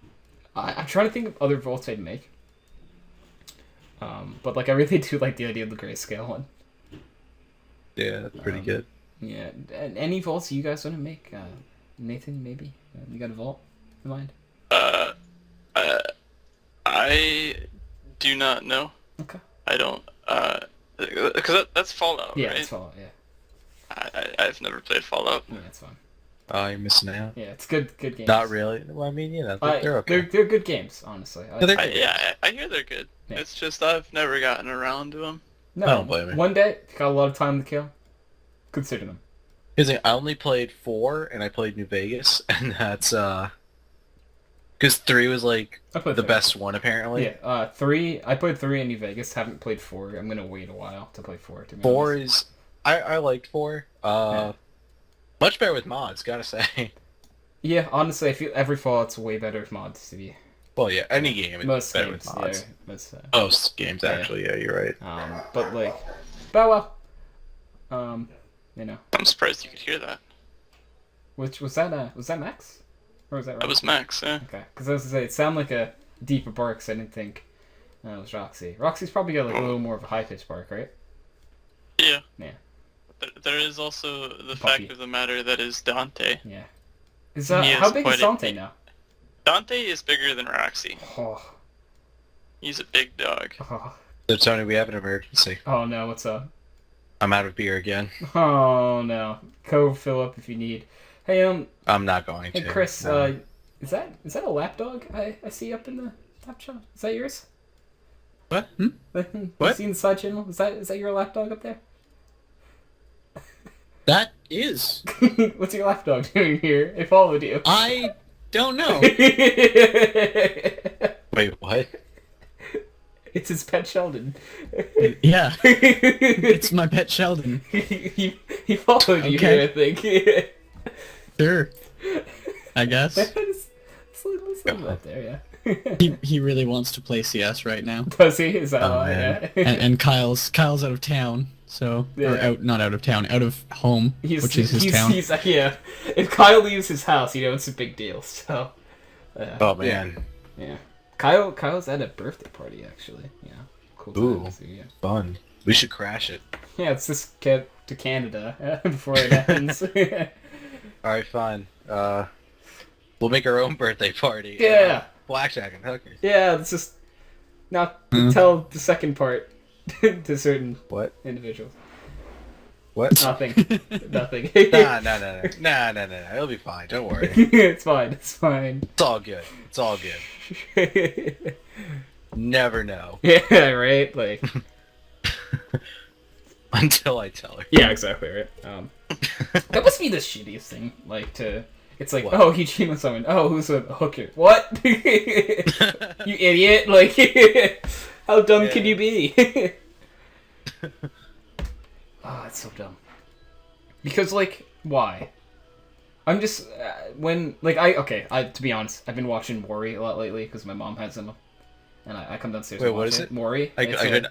trying to think of other vaults I'd make. But I really do like the idea of the grayscale one. Yeah, that's pretty good. Yeah. And any vaults you guys want to make? Nathan, maybe? You got a vault in mind? I do not know. Okay. I don't. Because that's Fallout, Yeah, right? it's Fallout. Yeah, I've never played Fallout. yeah, it's fun. Oh, you're missing out. Yeah, it's good games. Not really. Well, I mean, they're okay. They're good games, honestly. They're I, good. yeah, I hear they're good. Yeah. It's just I've never gotten around to them. No, I don't blame you. one day, if you got a lot of time to kill, consider them. Here's the thing, I only played 4, and I played New Vegas, and that's because 3 was like I played the 3. best one apparently. Yeah, 3. I played 3 in New Vegas. Haven't played 4. I'm gonna wait a while to play 4. To be 4 honest. is I liked 4. Much better with mods, gotta say. Yeah, honestly, I feel every Fallout's way better with mods to be. Well, yeah, any game is Most better games, with mods. yeah. Most games, Yeah. actually, yeah, you're right. But like, but well, you know, I'm surprised you could hear that. which was that Max, or was that? That Roxy? was Max, yeah. Okay, because I was gonna say it sounded like a deeper bark, so I didn't think it was Roxy. Roxy's probably got like a little more of a high pitched bark, right? Yeah. Yeah. There is also the Puppy. fact of the matter that is Dante. Yeah. Is He is how big quite is a- Dante now? Dante is bigger than Roxy. Oh, He's a big dog. oh, So, Tony, we have an emergency. oh no, what's up? I'm out of beer again. Oh no, go fill up if you need. Hey I'm not going hey to. Chris, No. is that a lapdog I see up in the top shot? Is that yours? What? You What? seen the side channel? Is that your lapdog up there? That is. What's your lapdog doing here? It followed you. I don't know. Wait, what? It's his pet Sheldon. Yeah, it's my pet Sheldon. he followed you Okay. here, I think. Sure. I guess. Let's leave him up there, yeah. He really wants to play CS right now. Does he? Is that Oh, why? man. Yeah. And Kyle's out of town, so or Yeah. not out of town, out of home, which is his town. Yeah. If Kyle leaves his house, it's a big deal. So. Oh, man. Yeah. Kyle's at a birthday party actually. Yeah. Cool. Ooh. Times, yeah. Fun. We should crash it. Yeah, it's just get to Canada before it ends. Alright, fine. We'll make our own birthday party. Yeah. Blackjack and hookers. Yeah, it's just not tell the second part to certain What? individuals. What? Nothing. Nothing. Nah. It'll be fine. Don't worry. It's fine. It's fine. It's all good. It's all good. Never know. Yeah, right? Like, Until I tell her. yeah, exactly, right? That must be the shittiest thing, like, it's like, What? oh, he cheated on someone. Oh, who's a hooker? What? You idiot. Like, how dumb can Yeah. you be? It's so dumb. Because, like, why? I'm just, to be honest, I've been watching Maury a lot lately, because my mom has them. And I come downstairs Wait, and watch what is it? Maury. I It's could.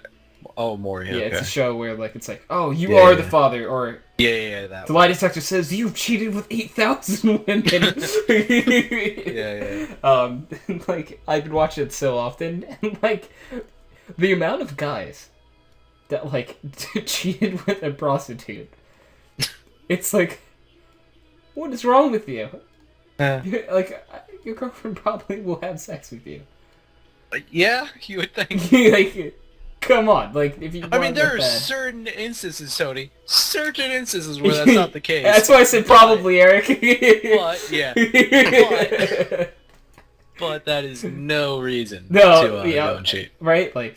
Oh, more. Yeah. yeah, Okay. it's a show where, like, it's like, oh, you Yeah, are yeah. the father, or Yeah. That. the lie detector says you've cheated with 8,000 women. Yeah. Like, I've been watching it so often, and, like, the amount of guys that, like, cheated with a prostitute. It's like, what is wrong with you? Like, your girlfriend probably will have sex with you. Yeah, you would think. Like, come on, like, if you I mean, want there that are bad. certain instances, Tony. Certain instances where that's not the case. That's why I said probably, Eric. But yeah. But that is no reason No, to yeah. go and cheat. Right? Like,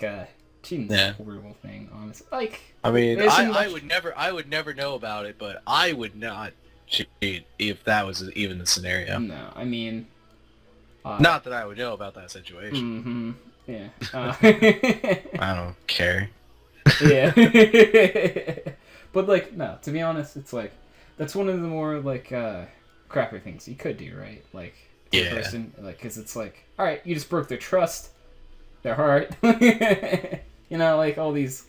cheating's Yeah. a horrible thing, honestly. Like, I mean, Isn't I much- would never know about it, but I would not cheat if that was even the scenario. no, I mean... Not that I would know about that situation. Mm-hmm. Yeah. I don't care. Yeah. But, like, no, to be honest, it's like, that's one of the more, like, crappier things you could do, right? Like, to a Yeah. person, like, because it's like, alright, you just broke their trust, their heart, like, all these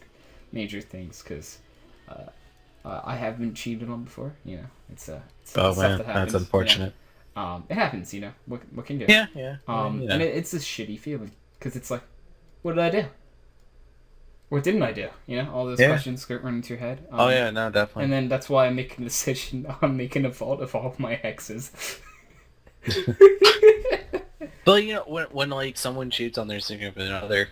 major things, because I have been cheated on before, it's Oh stuff man, that happens. that's unfortunate. It happens, what can you do? Yeah. And it's a shitty feeling, because it's like, what did I do? What didn't I do? All those Yeah. questions go running through your head. Oh yeah, no, definitely. And then that's why I'm making a decision on making a vault of all my exes. But when like someone cheats on their significant other,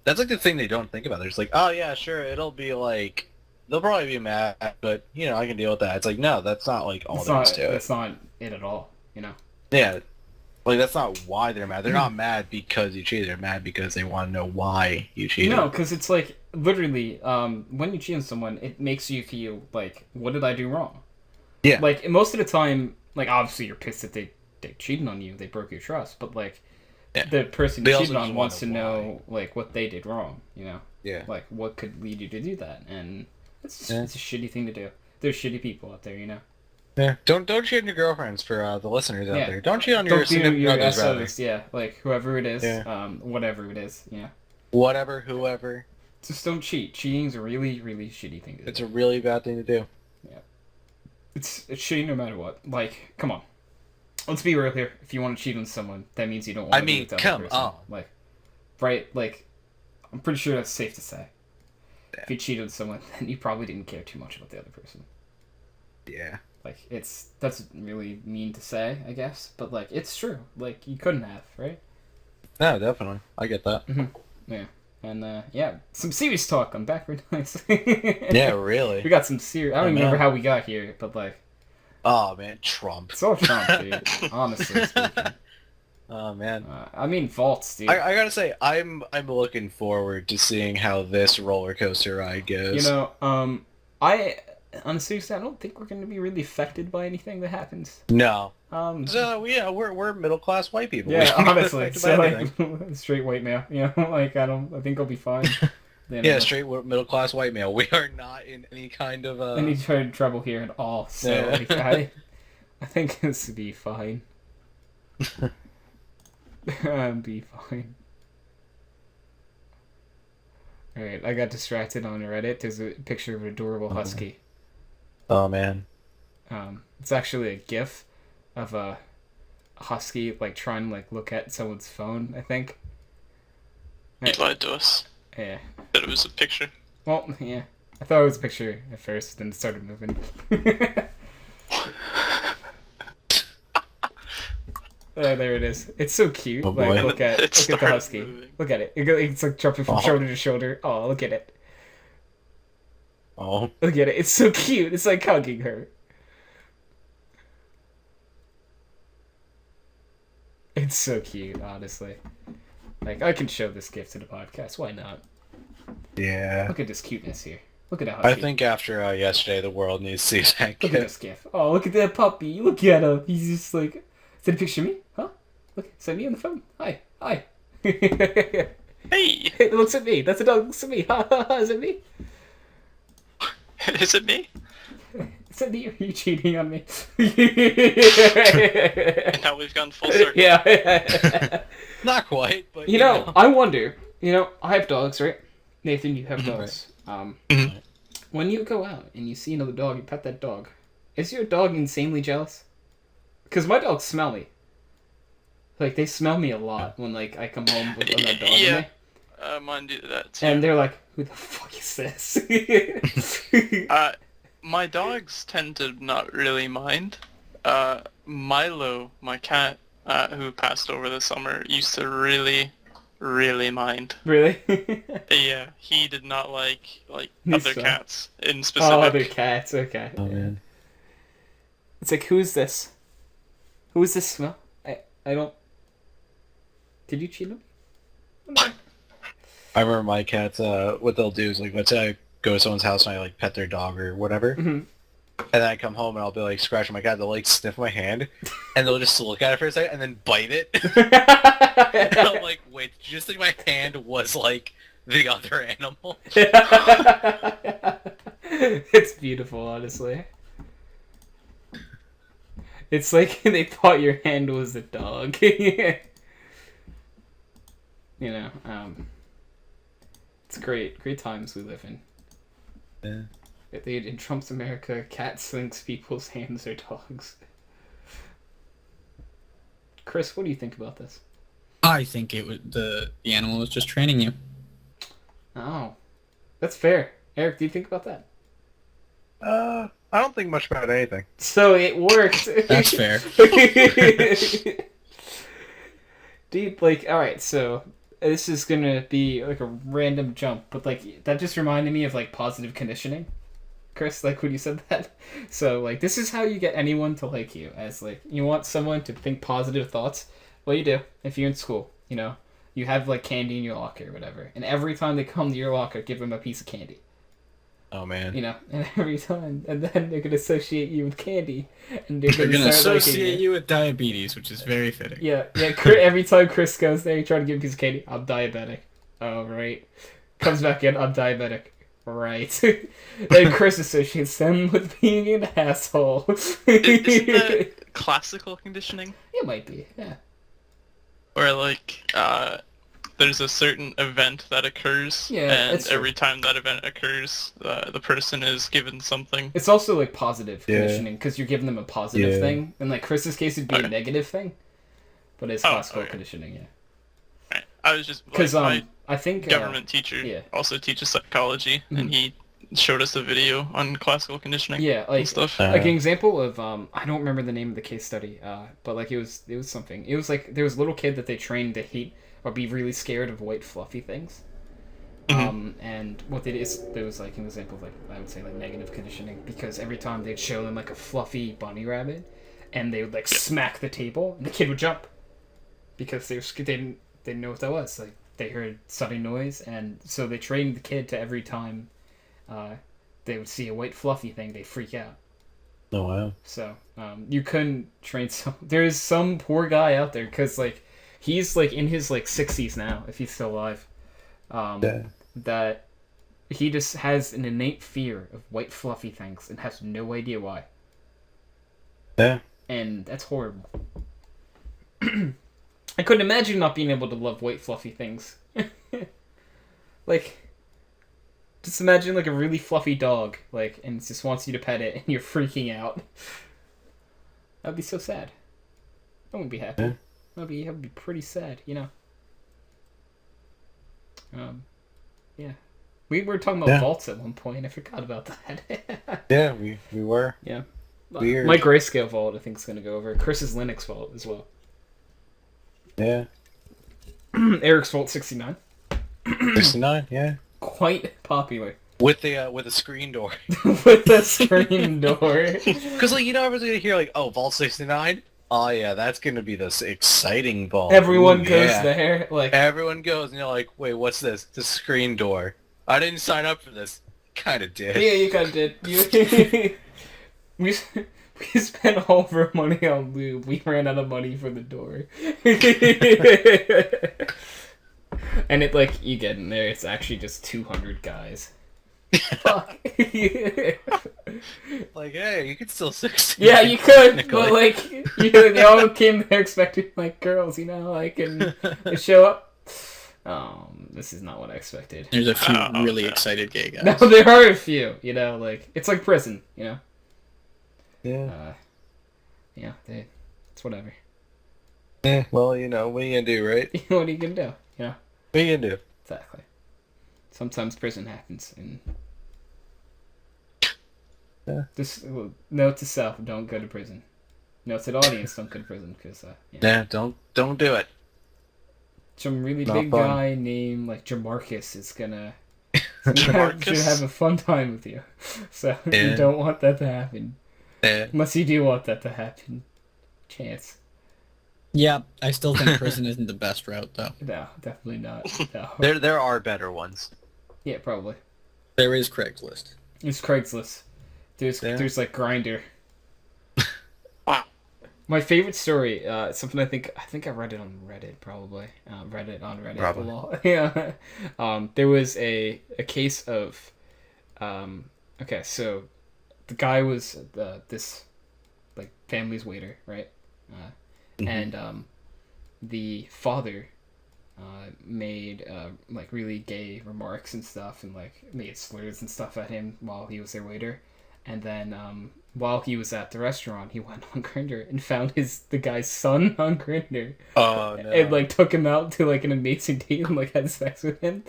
That's like the thing they don't think about. They're just like, oh yeah, sure, it'll be like, they'll probably be mad, but you know, I can deal with that. It's like, no, that's not like all there is to it. That's not it at all. You know. Yeah, like that's not why they're mad. They're not mad because you cheated. They're mad because they want to know why you cheated. No, because it's like literally, when you cheat on someone, it makes you feel like, what did I do wrong? Yeah. Like most of the time, like obviously you're pissed that they cheated on you, they broke your trust, but like the person you They cheated also on just wants to wanna know like what they did wrong. You know. Yeah. Like what could lead you to do that, and it's Yeah. it's a shitty thing to do. There's shitty people out there, you know. Yeah. Don't cheat on your girlfriends for the listeners out Yeah. there. Don't cheat on your Don't do significant your others, rather. SOs, yeah, like whoever it is, Yeah. whatever it is, yeah. Whatever, whoever. Just don't cheat. Cheating's a really, really shitty thing to do. It's a really bad thing to do. It's shitty no matter what. Like, come on. Let's be real here. If you want to cheat on someone, that means you don't want I to be mean, with the other come person. on. Like, right? Like, I'm pretty sure that's safe to say. Yeah. If you cheated on someone, then you probably didn't care too much about the other person. Yeah. Like, that's really mean to say, I guess, but like, it's true. Like, you couldn't have, right? No, definitely. I get that. Yeah. And yeah, some serious talk. I'm back for nice. Yeah, really. We got some serious. I don't even man. remember how we got here, but like, Oh man, Trump. it's all Trump, dude. Honestly speaking. Oh man. I mean, vaults, dude. I gotta say, I'm looking forward to seeing how this roller coaster ride goes. You know, I on a serious note, I don't think we're going to be really affected by anything that happens. No. Um, So yeah, we're middle class white people. yeah, We don't get honestly, affected so by like anything. straight white male, you know, like I think I'll be fine. Then, Yeah, straight middle class white male. We are not in any kind of any kind of trouble here at all. So Yeah. like, I think this would be fine. Be fine. Alright, I got distracted on Reddit. There's a picture of an adorable husky. Oh man. It's actually a GIF of a husky like trying to like look at someone's phone, I think. He lied to us. Yeah. That it was a picture. Well, yeah. I thought it was a picture at first, then it started moving. Oh, there it is. It's so cute. Oh, like, boy. look at It the started husky. moving. Look at it. It's like jumping from Oh. shoulder to shoulder. Oh, look at it. Oh. Look at it. It's so cute. It's like hugging her. It's so cute, honestly. Like, I can show this gift to the podcast. Why not? Yeah. Look at this cuteness here. Look at that I husky. think after yesterday, the world needs to see that Look at kid. this gif. Oh, look at that puppy. Look at him. He's just like, is that a picture of me? Huh? Look, is that me on the phone? Hi. Hi. It Hey! looks at me. That's a dog. Looks at me. Ha ha ha. Is it me? Is it me? Is that me? Are you cheating on me? And now we've gone full circle. Yeah. Not quite, but You know, I wonder. You know, I have dogs, right? Nathan, you have dogs. Mhm. When you go out and you see another dog, you pet that dog. Is your dog insanely jealous? Because my dogs smell me. Like, they smell me a lot when, like, I come home with another dog in Yeah. me. Mine do that too. And they're like, who the fuck is this? My dogs tend to not really mind. Milo, my cat, who passed over the summer, used to really, really mind. Really? Yeah, he did not like He's other so- cats in Oh, specific. other cats, okay. Oh man. It's like, who is this? Who is this smell? I don't... Did you cheat on me? I remember my cats. What they'll do is like, let's say I go to someone's house and I like pet their dog or whatever, Mhm. and then I come home and I'll be like scratching my cat. They'll like sniff my hand, and they'll just look at it for a second and then bite it. And I'm like, wait, did you just think my hand was like the other animal? It's beautiful, honestly. It's like they thought your hand was a dog. You know, it's great times we live in. Yeah. In Trump's America, cats thinks people's hands are dogs. Chris, what do you think about this? I think it was the animal was just training you. Oh, that's fair. Eric, do you think about that? I don't think much about anything. So it worked. That's fair. Dude, like, alright, so this is gonna be like a random jump, but like that just reminded me of like positive conditioning, Chris, like when you said that. So like this is how you get anyone to like you, as like you want someone to think positive thoughts. What you do if you're in school, you know, you have like candy in your locker or whatever, and every time they come to your locker, give them a piece of candy. Oh man. You know, and every time, and then they're gonna associate you with candy, and they're They're gonna gonna start liking associate you with diabetes, which is very fitting. Yeah. Every time Chris goes there, you try to give him a piece of candy. I'm diabetic. Oh right. Comes back in. I'm diabetic. Right. Then Chris associates them with being an asshole. Isn't that classical conditioning? It might be. Yeah. Where like there's a certain event that occurs, Yeah, and it's true. every time that event occurs, the person is given something. It's also like positive Yeah. conditioning because you're giving them a positive Yeah. thing, and like Chris's case would be a Okay. negative thing, but it's Oh, classical okay. conditioning. Yeah. Right. I was just Because like, my I think government teacher yeah. also teaches psychology, and he showed us a video on classical conditioning Yeah, like and stuff. like an example of I don't remember the name of the case study, but like it was something. It was like there was a little kid that they trained to hate or be really scared of white fluffy things. And what they did is there was like an example of like I would say like negative conditioning, because every time they'd show them like a fluffy bunny rabbit, and they would like smack the table, and the kid would jump because they didn't know what that was. Like they heard sudden noise, and so they trained the kid to every time they would see a white fluffy thing, they'd freak out. Oh wow. So you couldn't train some. There's some poor guy out there because like he's like in his like 60s now, if he's still alive. Yeah. That he just has an innate fear of white fluffy things and has no idea why. Yeah. And that's horrible. I couldn't imagine not being able to love white fluffy things. Like, just imagine like a really fluffy dog, like, and it just wants you to pet it, and you're freaking out. That'd be so sad. I wouldn't be happy. Yeah. That'd be pretty sad, you know. Yeah. We were talking about Yeah. vaults at one point. I forgot about that. Yeah, we were. Yeah. Weird. My grayscale vault, I think, is gonna go over. Chris's Linux vault as well. Yeah. Eric's vault 69. 69, yeah. Quite popular. With a screen door. With the screen door. Because like everyone's gonna hear like, oh, Vault 69? Oh yeah, that's gonna be this exciting vault. Everyone Ooh, goes yeah. there. Like, Everyone goes and you're like, wait, what's this? The screen door. I didn't sign up for this. Kinda did. yeah, you kind of did. We spent all of our money on lube. We ran out of money for the door. And it, like, you get in there, it's actually just 200 guys. Fuck. Like, hey, you could still 60. Yeah, you could, technically. but, like, they all came there expecting, like, girls, you know, like, and they show up. This is not what I expected. There's a few Oh, really yeah. excited gay guys. No, there are a few, you know, like, it's like prison, you know? Yeah. Yeah, it's whatever. Yeah. Well, what are you gonna do, right? What are you gonna do? You know? What are you gonna do? Exactly. Sometimes prison happens, and Yeah. just note to self: don't go to prison. Note to the audience: don't go to prison, because Yeah, don't do it. some really Not big fun. guy named like Jamarcus is gonna Jamarcus? should have a fun time with you. So Yeah. you don't want that to happen, Yeah. unless you do want that to happen. Chance. Yeah, I still think prison isn't the best route, though. No, definitely not. No. There are better ones. Yeah, probably. There is Craigslist. It's Craigslist. There's like Grinder. Wow. My favorite story, something I think I read it on Reddit probably. Reddit on Reddit. Probably. Lol. Yeah. There was a case of, okay, so the guy was this like family's waiter, right? And the father made like really gay remarks and stuff, and like made slurs and stuff at him while he was their waiter. And then while he was at the restaurant, he went on Grindr and found the guy's son on Grindr, Oh no. and like took him out to like an amazing date and like had sex with him,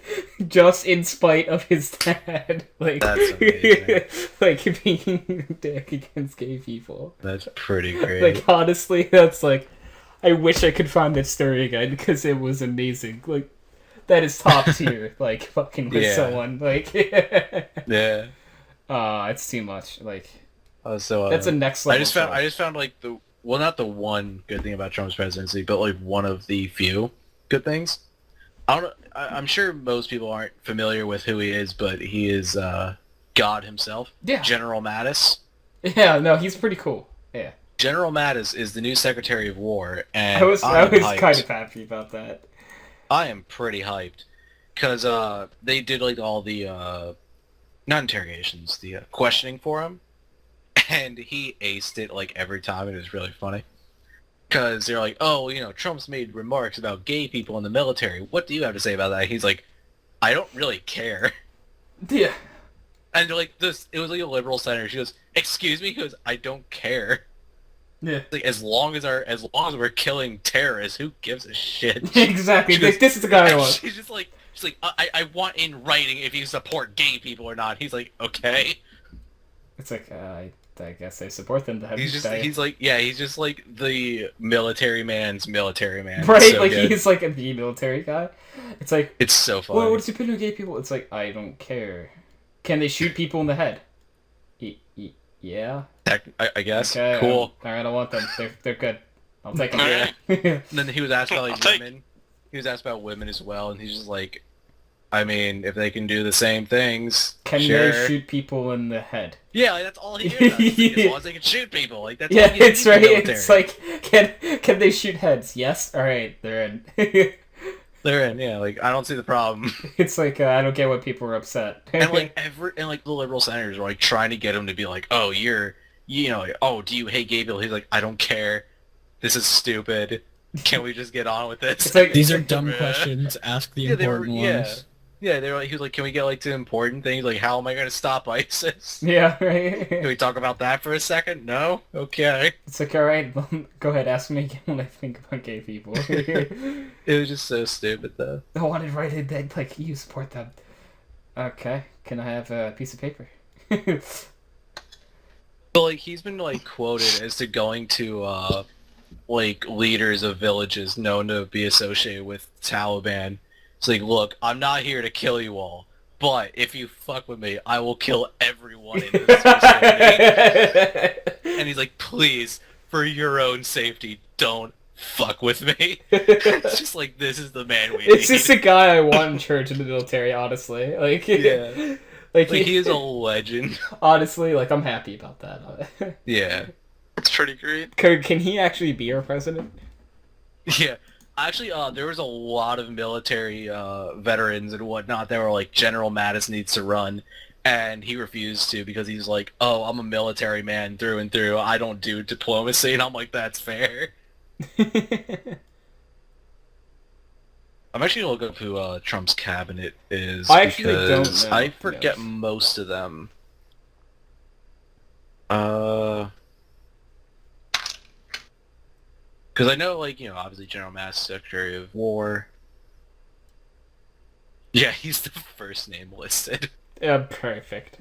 just in spite of his dad. Like, That's amazing. like being a dick against gay people. That's pretty great. Like, honestly, that's like, I wish I could find that story again because it was amazing. Like, that is top tier. Like fucking with Yeah. someone. Like, Yeah. it's too much. Like, So that's a next level. I just found like not the one good thing about Trump's presidency, but like one of the few good things. I'm sure most people aren't familiar with who he is, but he is God himself. Yeah. General Mattis. Yeah, no, he's pretty cool. Yeah. General Mattis is the new Secretary of War, and I was hyped. kind of happy about that. I am pretty hyped because they did like all the not interrogations, the questioning for him, and he aced it like every time. It was really funny because they're like, "Oh, Trump's made remarks about gay people in the military. What do you have to say about that?" He's like, "I don't really care." Yeah. And they're like, it was like a liberal senator. She goes, "Excuse me?" He goes, "I don't care." Yeah. Like as long as we're killing terrorists, who gives a shit? Exactly. She goes- This is the guy I want. She's just like, I want in writing if you support gay people or not. He's like, okay. It's like, I guess I support them. He's just like the military man's military man. Right, It's so like good. he's like a military guy. It's like, It's so funny. well, what's your opinion on gay people? It's like, I don't care. Can they shoot people in the head? Yeah. I guess. Okay. Cool. Alright, I want them. They're good. I'll take them. Alright. And then he was asked about I'll like take- women. He was asked about women as well, and he's just like, I mean, if they can do the same things, Can sure. they shoot people in the head? Yeah, like, that's all he is. Like, as long as they can shoot people, like that's Yeah, all you it's need in right. the military. It's like, can they shoot heads? Yes. All right, they're in. They're in. Yeah, like I don't see the problem. It's like I don't get why people are upset. And like the liberal senators were like trying to get him to be like, oh, oh, do you hate gay people? He's like, I don't care. This is stupid. Can we just get on with this? It's like These are dumb questions. Ask the they were, important yeah. ones. Yeah, they were like, he was like, can we get like to important things? Like, how am I going to stop ISIS? yeah, Can right. we talk about that for a second? No? Okay. It's like all right, go ahead, ask me again what I think about gay people. It was just so stupid, though. I wanted right in bed, like you support them. Okay, can I have a piece of paper? But, like, he's been, like, quoted as to going to, like, leaders of villages known to be associated with Taliban. It's like, look, I'm not here to kill you all, but if you fuck with me, I will kill everyone in this vicinity. And he's like, please, for your own safety, don't fuck with me. It's just like, this is the man we It's need. just a guy I want in charge of the military, honestly. Like, Yeah. like Like, he is a legend. honestly, like I'm happy about that. Yeah. It's pretty great. Can he actually be our president? Yeah. Actually, there was a lot of military veterans and whatnot that were like, General Mattis needs to run, and he refused to because he's like, oh, I'm a military man through and through. I don't do diplomacy, and I'm like, that's fair. I'm actually gonna look up who Trump's cabinet is. I actually don't because know, I forget yes. most of them. Because I know, like, obviously General Mattis, Secretary of War. Yeah, he's the first name listed. Yeah, perfect.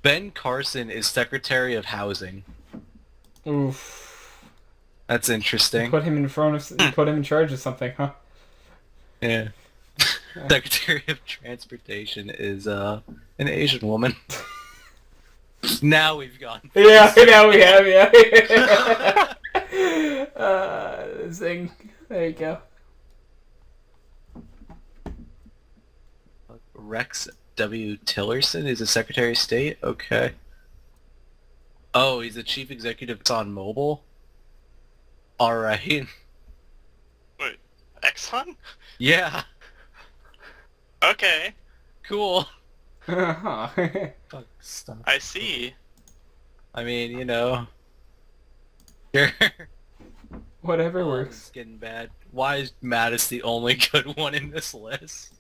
Ben Carson is Secretary of Housing. Oof. That's interesting. Put him in front of. Put him in charge of something, huh? Yeah. Secretary of Transportation is an Asian woman. Now we've gone. Yeah, now we have, yeah. Zing. There you go. Rex W. Tillerson is a Secretary of State? Okay. Oh, he's the Chief Executive of ExxonMobil? Alright. Wait, Exxon? Yeah. Okay, Cool. Uh-huh. Fuck, stop. I see. I mean, Sure. Whatever Oh, works. It's getting bad. Why is Mattis the only good one in this list?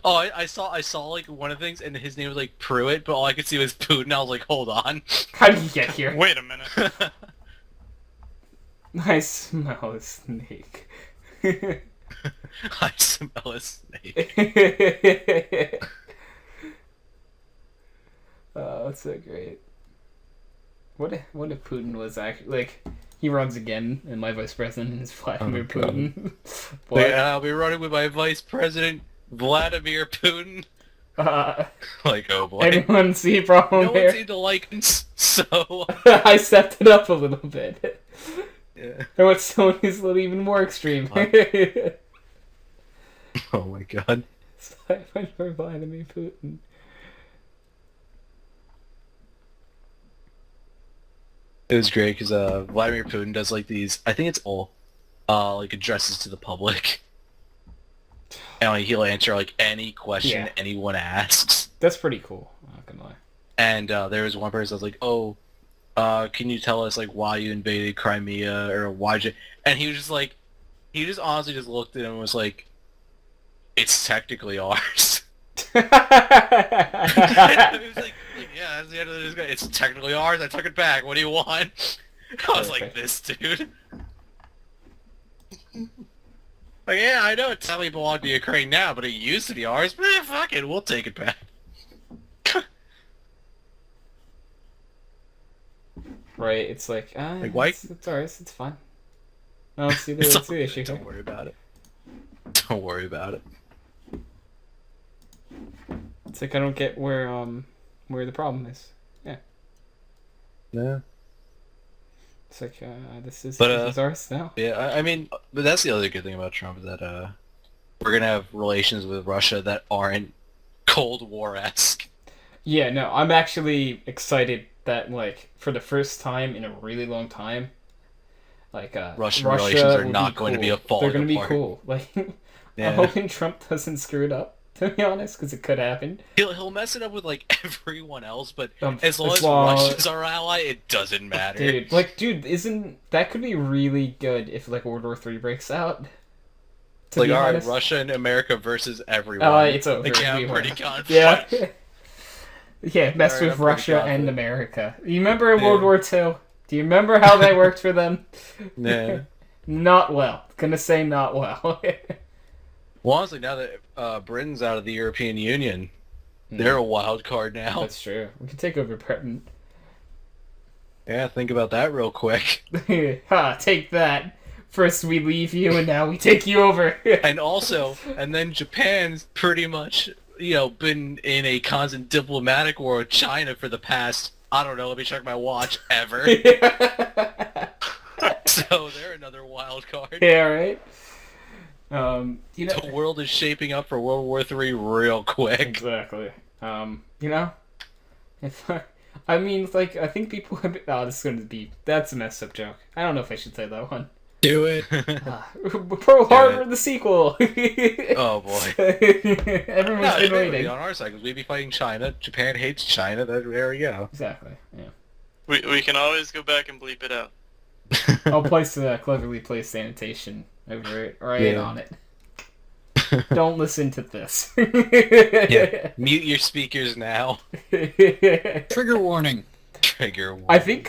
Oh, I saw like one of the things, and his name was like Pruitt, but all I could see was Putin. I was like, hold on. How did you get here? Wait a minute. I smell a snake. I smell a snake. Oh, that's so great. What if Putin was actually like, He runs again, and my vice president is Vladimir God. Putin. Like, But, I'll be running with my vice president, Vladimir Putin. Like, oh boy. anyone see a problem No one here? seemed to like him, so... I stepped it up a little bit. Yeah. I want someone who's a little even more extreme. Oh my god. I went for Vladimir Putin. It was great because Vladimir Putin does like these. I think it's all like addresses to the public, and like, he'll answer like any question Yeah. anyone asks. That's pretty cool. I'm not gonna lie. And there was one person that was like, "Oh, can you tell us like why you invaded Crimea or why'd you?" And he was just like, he just honestly just looked at him and was like, "It's technically ours." And he was like, yeah, that's the end of this guy. It's technically ours. I took it back. What do you want? I was like, this dude. Like, yeah, I know it technically belonged to Ukraine now, but it used to be ours. But fuck it, we'll take it back. Right? It's like, why- it's ours. It's fine. I don't see the, It's that's all the good. issue. Don't worry about it. Don't worry about it. It's like I don't get where the problem is. Yeah. It's like this is ours now. Yeah, I mean, but that's the other good thing about Trump is that we're gonna have relations with Russia that aren't Cold War-esque. Yeah, no, I'm actually excited that like for the first time in a really long time, like Russian Russia relations are will not be going to be cool. a falling They're going to be apart. cool. Like Yeah. I'm hoping Trump doesn't screw it up. To be honest, because it could happen. He'll mess it up with like everyone else, but as as long as long- Russia's our ally, it doesn't matter. Dude, isn't that could be really good if like World War III breaks out? To Like, be alright, honest. Russia and America versus everyone. It's over. Like, yeah, We pretty won. confident. Yeah. Yeah, mess Alright, with I'm pretty Russia and confident. America. You remember Yeah. World War II? Do you remember how that worked for them? Yeah. Not well. Gonna say not well. Well, honestly, now that Britain's out of the European Union, they're a wild card now. That's true. We can take over Britain. Yeah, think about that real quick. Ha, take that. First we leave you and now we take you over. And then Japan's pretty much, been in a constant diplomatic war with China for the past, I don't know, let me check my watch, ever. So they're another wild card. Yeah, right? The world is shaping up for World War III real quick. Exactly. If I mean, like, I think people have been... Oh, this is going to be... That's a messed up joke. I don't know if I should say that one. Do it. Pearl Harbor, the sequel! Oh, boy. Everyone's No, been it would waiting. be on our side, because we'd be fighting China. Japan hates China. There we go. Exactly, yeah. We can always go back and bleep it out. I'll cleverly place sanitation over it, right on it. Don't listen to this. Yeah. Mute your speakers now. Trigger warning. Trigger warning. I think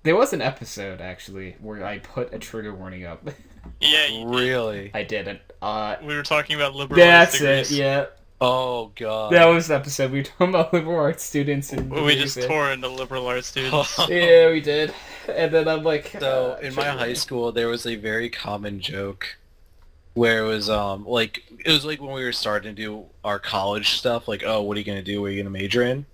there was an episode actually where I put a trigger warning up. Yeah, you did. Really? I didn't. We were talking about liberal That's arts it. degrees. Yeah, Oh, God. that was the episode. We were talking about liberal arts students and We just degrees. tore into liberal arts students. Yeah, we did. And then I'm like, So, in my trigger high warning. school, there was a very common joke where it was, it was like when we were starting to do our college stuff, like, oh, what are you going to do? What are you going to major in?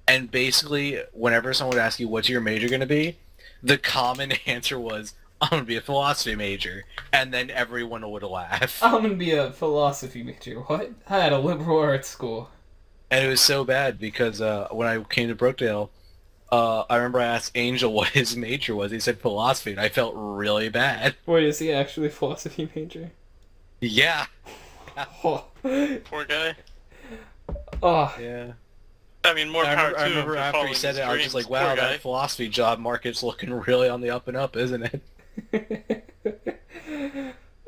And basically, whenever someone would ask you, what's your major going to be? The common answer was, I'm going to be a philosophy major. And then everyone would laugh. I'm gonna be a philosophy major. What? I had a liberal arts school. And it was so bad because when I came to Brookdale, I remember I asked Angel what his major was. He said philosophy, and I felt really bad. Wait, is he actually a philosophy major? Yeah. Oh. Poor guy. Oh. Yeah. I mean, more I power remember, to I him remember for after he following said his it, I was just dreams. like, wow, Poor guy. that philosophy job market's looking really on the up and up, isn't it?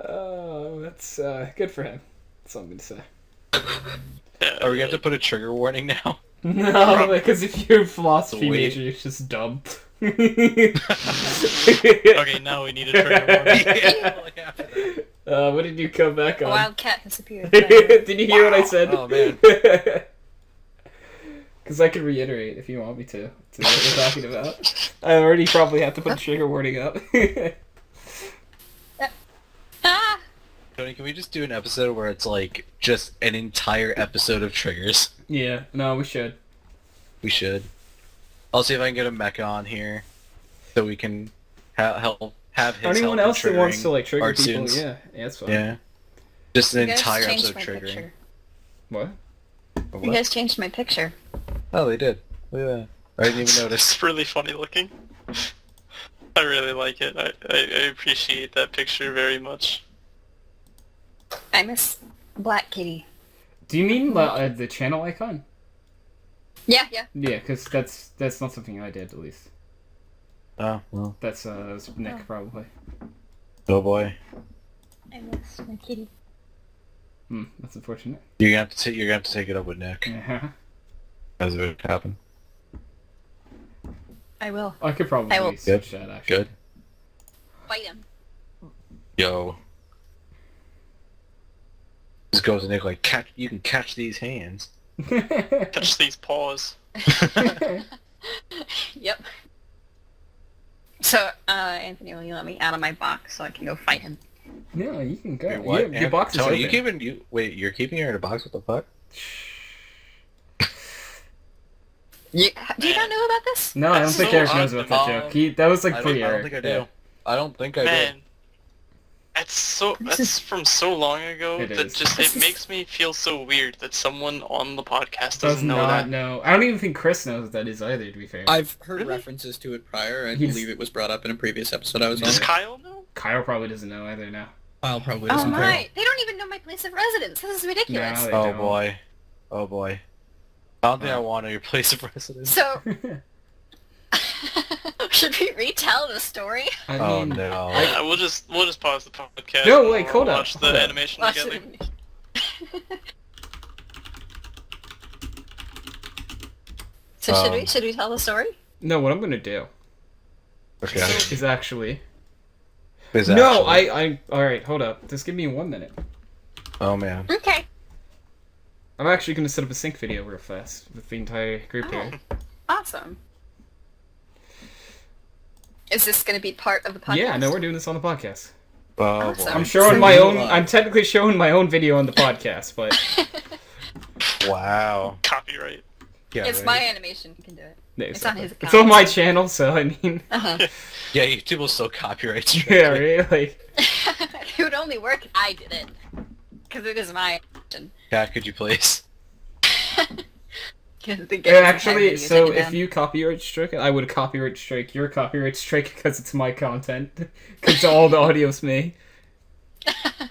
Oh, that's good for him. That's all I'm gonna say. Yeah, Are we going to have to put a trigger warning now? No, because if you're a philosophy Wait. major, you're just dumb. Okay, now we need a trigger warning. Yeah, like after that. What did you come back A on? wild cat disappeared. Did you hear what I said? Oh, man. Because I could reiterate if you want me to what we're talking about. I already probably have to put a trigger warning up. Ah! Tony, can we just do an episode where it's like just an entire episode of triggers? Yeah, no, we should. We should. I'll see if I can get a mecha on here, so we can have his Anyone help else in that wants to triggering like trigger our people, students. yeah, that's fine. Yeah. Just an You guys entire changed episode my triggering. picture. What? Or You what? guys changed my picture. Oh, they did. Look at that. I didn't even notice. It's really funny looking. I really like it. I appreciate that picture very much. I miss Black Kitty. Do you mean the channel icon? Yeah. Yeah, because that's not something I did, at least. Oh, well. That was Nick, probably. Oh boy. I miss my kitty. That's unfortunate. You're gonna have to take it up with Nick. Yeah. As it would happen. I will. I could probably I will. switch that, actually. Good. Fight him. Yo. Just goes to Nick like, you can catch these hands. Touch these paws. Yep. So, Anthony, will you let me out of my box so I can go fight him? No, you can go. Wait, what? Your box is Tony, open. you're keeping her in a box? What the fuck? Do you not know about this? No, I don't That's think so Eric knows about that joke. That was like I pre don't Eric. think I do. I don't think I Man, did. that's from so long ago It that is. just it makes me feel so weird that someone on the podcast Does doesn't know not that. know. I don't even think Chris knows what that is either, to be fair. I've heard Really? references to it prior. I He's- believe it was brought up in a previous episode I was on. Does Kyle know? Kyle probably doesn't know either now. Kyle probably Oh doesn't know. my! They don't even know my place of residence. This is ridiculous. No. They Oh don't. boy. Oh boy. I don't think I want to know your place of residence. So, should we retell the story? I Oh mean, no. We'll just pause the podcast. No, and wait, we'll hold up, Watch the hold up. animation Watch together. it. So should we tell the story? no, what I'm gonna do Okay. is actually... Is No, actually- alright, hold up. Just give me 1 minute. Oh man. Okay. I'm actually gonna set up a sync video real fast with the entire group here. Awesome. Is this going to be part of the podcast? Yeah, no, we're doing this on the podcast. Oh Awesome. boy. I'm showing So my you own... live. I'm technically showing my own video on the podcast, but... Wow. Copyright. Yeah, It's right. my animation. You can do it. It's on his It's account. on my channel, so I mean... Uh-huh. Yeah, YouTube will still copyright you. Yeah, right? Like... It would only work if I did it. Because it is my animation. Cat, could you please? Actually, so if you copyright strike it, I would copyright strike your copyright strike because it's my content. Because all the audio's me.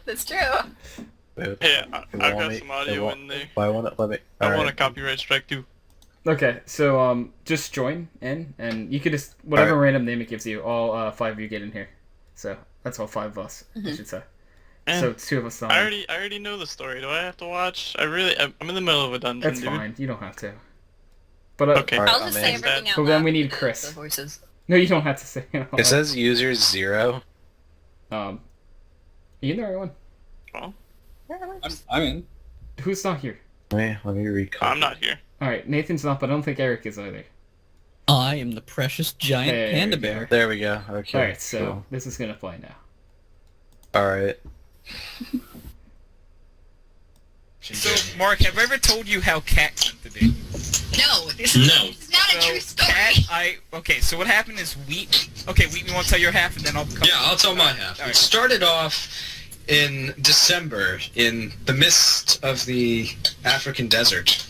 That's true. Wait, Yeah, it I've won't got me- some it audio won't- in there. Why won't it let me? I want a Alright. copyright strike too. Okay, so just join in, and you could just whatever Alright. random name it gives you. All 5 of you get in here. So that's all 5 of us, I should say. Man, So 2 of us on. I already know the story. Do I have to watch? I'm in the middle of a dungeon, That's dude. fine. You don't have to. But Okay. Alright, I'll just I'm say in. everything out Well, then loud we need because Chris. The voices. No, you don't have to say it. It says user 0. You know everyone. Well, Yeah, that works. I'm in. Who's not here? Wait, let me recall. I'm not here. All right, Nathan's not, but I don't think Eric is either. I am the precious giant There panda we go. bear. There we go. Okay. All right, so cool. this is gonna play now. Alright. So, Mark, have I ever told you how Cat came to be? No, this is not a true story. Okay, so what happened is Wheat, you want to tell your half and then I'll come. Yeah, I'll tell my half. It Alright. started off in December in the midst of the African desert,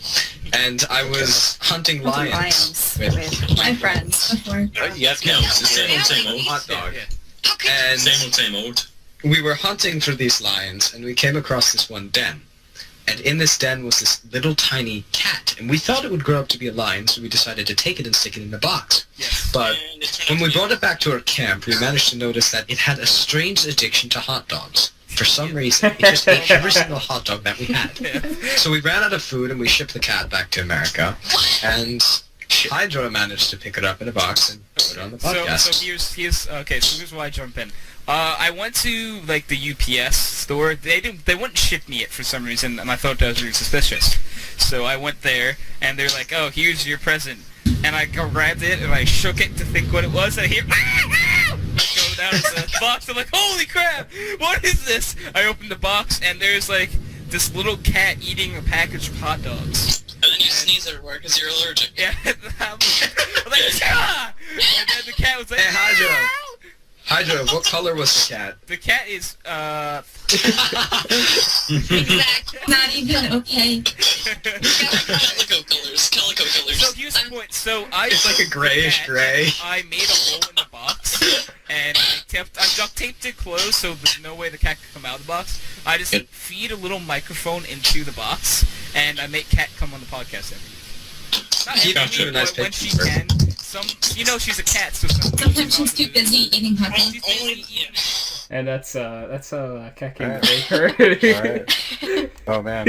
and I was hunting lions. with my friends. Yes, No, it's the same old hot dog. Yeah. And Same old. we were hunting for these lions, and we came across this one den. And in this den was this little tiny cat, and we thought it would grow up to be a lion, so we decided to take it and stick it in a box. Yes. But when we brought it back to our camp, we managed to notice that it had a strange addiction to hot dogs. For some reason, it just ate every single hot dog that we had. So we ran out of food and we shipped the cat back to America. And Hydro managed to pick it up in a box and put it on the podcast. So here's why I jump in. I went to like the UPS store. They wouldn't ship me it for some reason, and I thought that was really suspicious. So I went there, and they're like, "Oh, here's your present." And I grabbed it and I shook it to think what it was. And I hear, I go down to the box. I'm like, "Holy crap! What is this?" I open the box, and there's like this little cat eating a package of hot dogs. And then you sneeze everywhere because you're allergic. Yeah, I'm like, "Ah!" And then the cat was like, Hey, Hydro. "Meow!" Hydro, what color was the cat? The cat is, Exact. Not even okay. Calico colors. Calico colors. So here's the point. So I It's like a grayish gray. I made a hole in the box, and I duct taped it closed so there's no way the cat could come out of the box. I just feed a little microphone into the box, and I make Cat come on the podcast every week. Not Keep every up to week, a nice but when she picture. can. She's a cat, so Sometimes she's too busy eating hot dogs. She's busy eating. And that's how Cat came to break her. Alright. Oh man.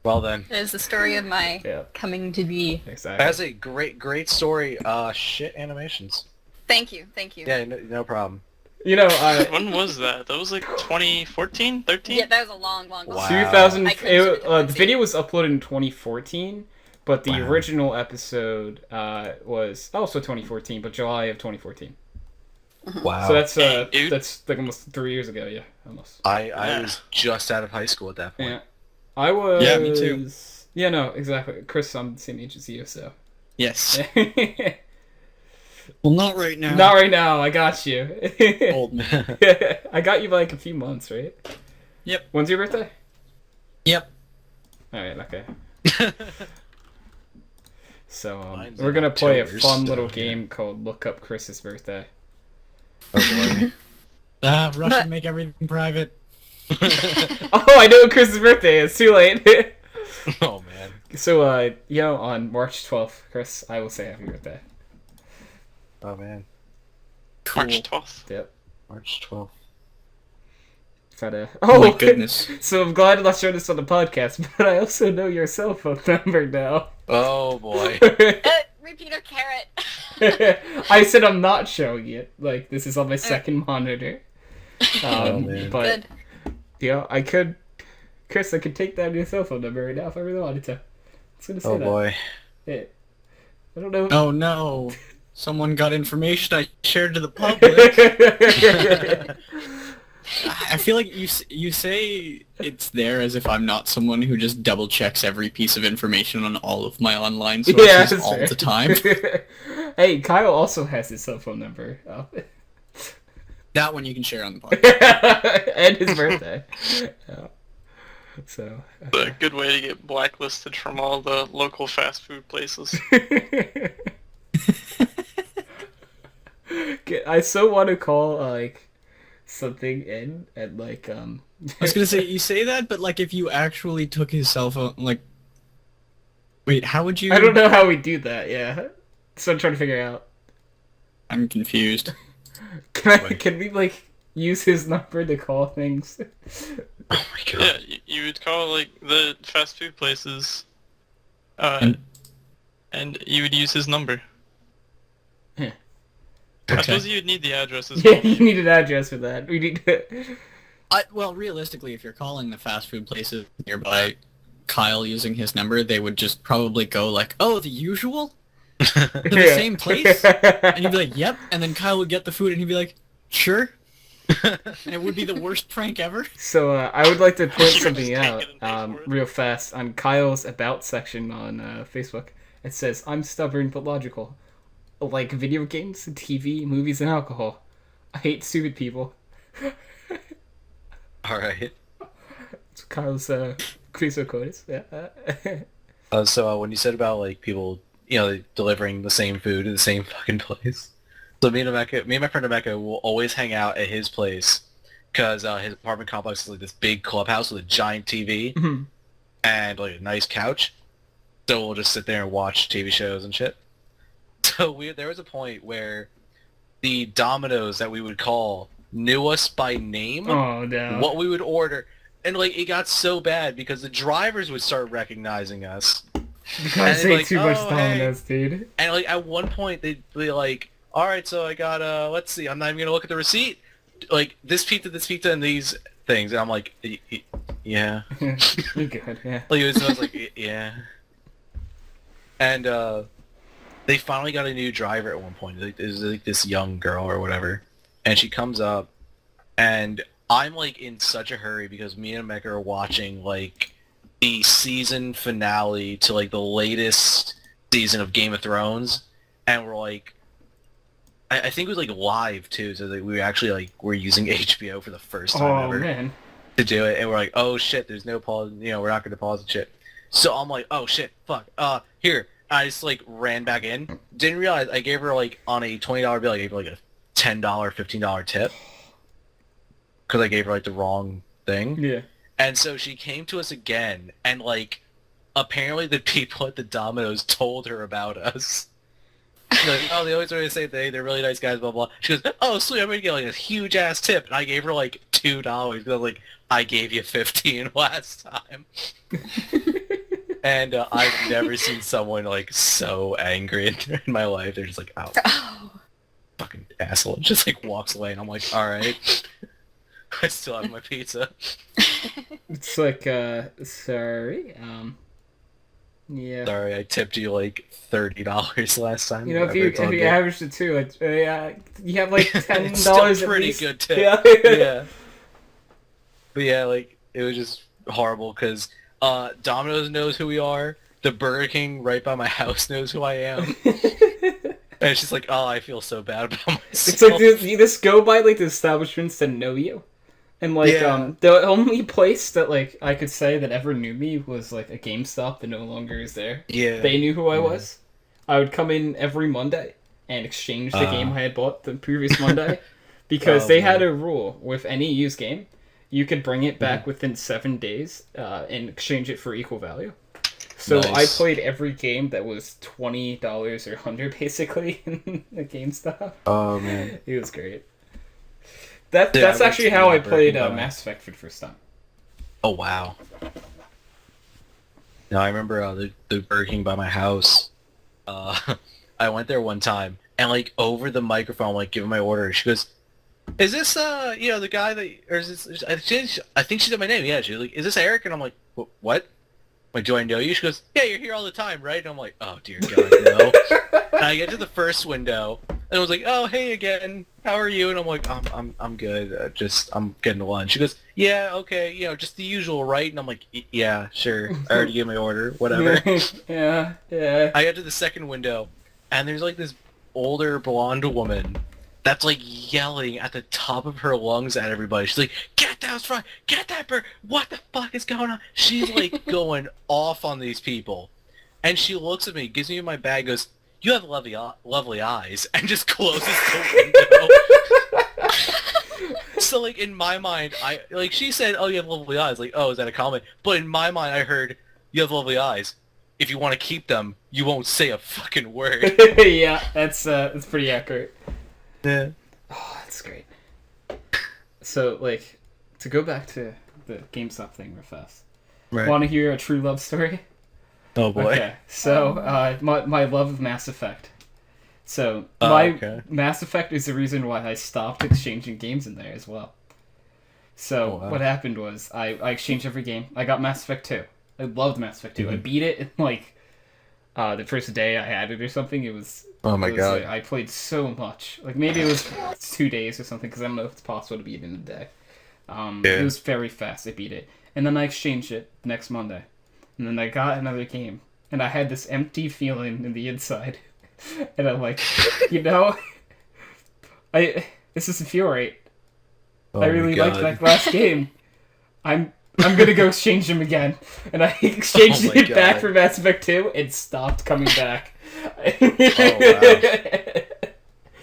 Well then. It is the story of my Yeah. coming to be. Exactly. That's a great story. Shit animations. Thank you. Yeah, no problem. You know, When was that? That was like 2014, 13? Yeah, that was a long time. Wow. 2000. I couldn't The video was uploaded in 2014, but the Wow. original episode was also 2014, but July of 2014. Wow. So that's dude. that's like almost 3 years ago. Yeah, almost. I was just out of high school at that point. Yeah, I was. Yeah, me too. Yeah, no, exactly. Chris, I'm the same age as you, so. Yes. Well, not right now. Not right now. I got you. Old man. I got you by like a few months, right? Yep. When's your birthday? Yep. All right. Okay. So Mine's we're in gonna play a October, fun so, little yeah. game called Look Up Chris's Birthday. Oh boy. Russian make everything private. Oh, I know what Chris's birthday is. Too late. Oh man. So on March 12th, Chris, I will say happy birthday. Oh man. March 12th. Yep. March 12th. Gotta... Oh my goodness. So I'm glad to share this on the podcast, but I also know your cell phone number now. Oh boy. Repeater carrot. I said I'm not showing it. Like, this is on my second monitor. Oh, man. But, Good. I could... Chris, I could take down your cell phone number right now if I really wanted to. I was gonna say Oh that. boy. Yeah. I don't know. Oh no. Someone got information I shared to the public. I feel like you say it's there as if I'm not someone who just double checks every piece of information on all of my online sources that's all fair. the time. Hey, Kyle also has his cell phone number. That one you can share on the podcast. And his birthday. Yeah. So. It's a good way to get blacklisted from all the local fast food places. I so want to call like something in and like I was gonna say, you say that, but like if you actually took his cell phone, like, wait, how would you? I don't know how we do that. Yeah, so I'm trying to figure out. I'm confused. Can we like use his number to call things? Oh my god. Yeah, you would call like the fast food places, And- and you would use his number. Yeah. I Okay. suppose you would need the address as Yeah, well. you need an address for that. We need to... Well, realistically, if you're calling the fast food places nearby, Kyle using his number, they would just probably go like, "Oh, the usual." To the same place? And he'd be like, "Yep," and then Kyle would get the food and he'd be like, "Sure." And it would be the worst prank ever. So I would like to point You something just take out it and pay for it. real fast on Kyle's About section on Facebook. It says, "I'm stubborn but logical. Like video games, TV, movies, and alcohol. I hate stupid people." Alright. That's Kyle's Criso quote is. Yeah. So when you said about like people, delivering the same food to the same fucking place. So me and my friend Emeka will always hang out at his place because his apartment complex is like this big clubhouse with a giant TV Mhm. and like a nice couch. So we'll just sit there and watch TV shows and shit. So there was a point where the Domino's that we would call knew us by name, Oh no. what we would order, and like it got so bad because the drivers would start recognizing us You guys And ate like, too much "Oh, hey." Domino's, dude. And like at one point they'd be like, all right, so I got let's see, I'm not even gonna look at the receipt. Like this pizza, and these things, and I'm like, yeah. You're good, yeah. Like it was like, yeah. And they finally got a new driver at one point. Like, it was like this young girl or whatever, and she comes up, and I'm like in such a hurry because me and Mecca are watching like the season finale to like the latest season of Game of Thrones, and we're like, I think it was like live too, so like, we actually like were using HBO for the first time ever Man. to do it, and we're like, oh shit, there's no pause, we're not gonna pause and shit. So I'm like, oh shit, fuck, here. I just like ran back in. Didn't realize I gave her like on a $20 bill, I gave her like a $10, $15 tip. Because I gave her like the wrong thing. Yeah. And so she came to us again, and like, apparently the people at the Domino's told her about us. Like, oh, they always say the same thing, they're really nice guys, blah, blah. She goes, oh, sweet, I'm gonna get like a huge ass tip. And I gave her like $2, because I was like, I gave you 15 last time. And I've never seen someone like so angry in my life. They're just like, oh, fucking asshole. And just like walks away, and I'm like, all right. I still have my pizza. It's like, sorry, yeah. Sorry, I tipped you like $30 last time. You know, if you averaged it too, you have like $10 Still at pretty least. good tip. Yeah. Yeah. But yeah, like, it was just horrible, because Domino's knows who we are. The Burger King right by my house knows who I am. And it's just like, oh, I feel so bad about myself. It's like you just go by like the establishments that know you, and like the only place that like I could say that ever knew me was like a GameStop that no longer is there. Yeah. They knew who I was. I would come in every Monday and exchange the game I had bought the previous Monday, because they had a rule with any used game, you could bring it back within 7 days and exchange it for equal value. So Nice. I played every game that was $20 or $100 basically in the GameStop. Oh man. It was great. That's actually how I played Mass Effect for the first time. Oh wow. No, I remember the Burger King by my house. I went there one time, and like over the microphone, like giving my order, she goes, "Is this the guy that, or is this?" I think she said my name. Yeah, she was like, "Is this Eric?" And I'm like, "What?" I'm like, "Do I know you?" She goes, "Yeah, you're here all the time, right?" And I'm like, "Oh dear God, no." And I get to the first window, and I was like, "Oh, hey again, how are you?" And I'm like, I'm good. I'm getting lunch." She goes, "Yeah, okay, just the usual, right?" And I'm like, "Yeah, sure. I already gave my order, whatever." Yeah. I get to the second window, and there's like this older blonde woman that's like yelling at the top of her lungs at everybody. She's like, "Get those fries! Get that bird! What the fuck is going on?" She's like going off on these people, and she looks at me, gives me my bag, goes, "You have lovely eyes," and just closes the window. So like in my mind, she said, "Oh, you have lovely eyes." Like, oh, is that a comment? But in my mind, I heard, "You have lovely eyes. If you want to keep them, you won't say a fucking word." Yeah, that's pretty accurate. Yeah. Oh, that's great. So, like, to go back to the GameStop thing real fast. Right. Want to hear a true love story? Oh boy. Okay, so my love of Mass Effect. So Mass Effect is the reason why I stopped exchanging games in there as well. So what happened was I exchanged every game. I got Mass Effect 2. I loved Mass Effect 2. I beat it in like the first day I had it or something. It was God. I played so much. Like maybe it was 2 days or something, because I don't know if it's possible to beat it in a day. It was very fast. I beat it, and then I exchanged it next Monday, and then I got another game, and I had this empty feeling in the inside, and I'm like, this doesn't feel right. I really liked that last game. I'm gonna go exchange them again, and I exchanged it back for Mass Effect 2 and stopped coming back.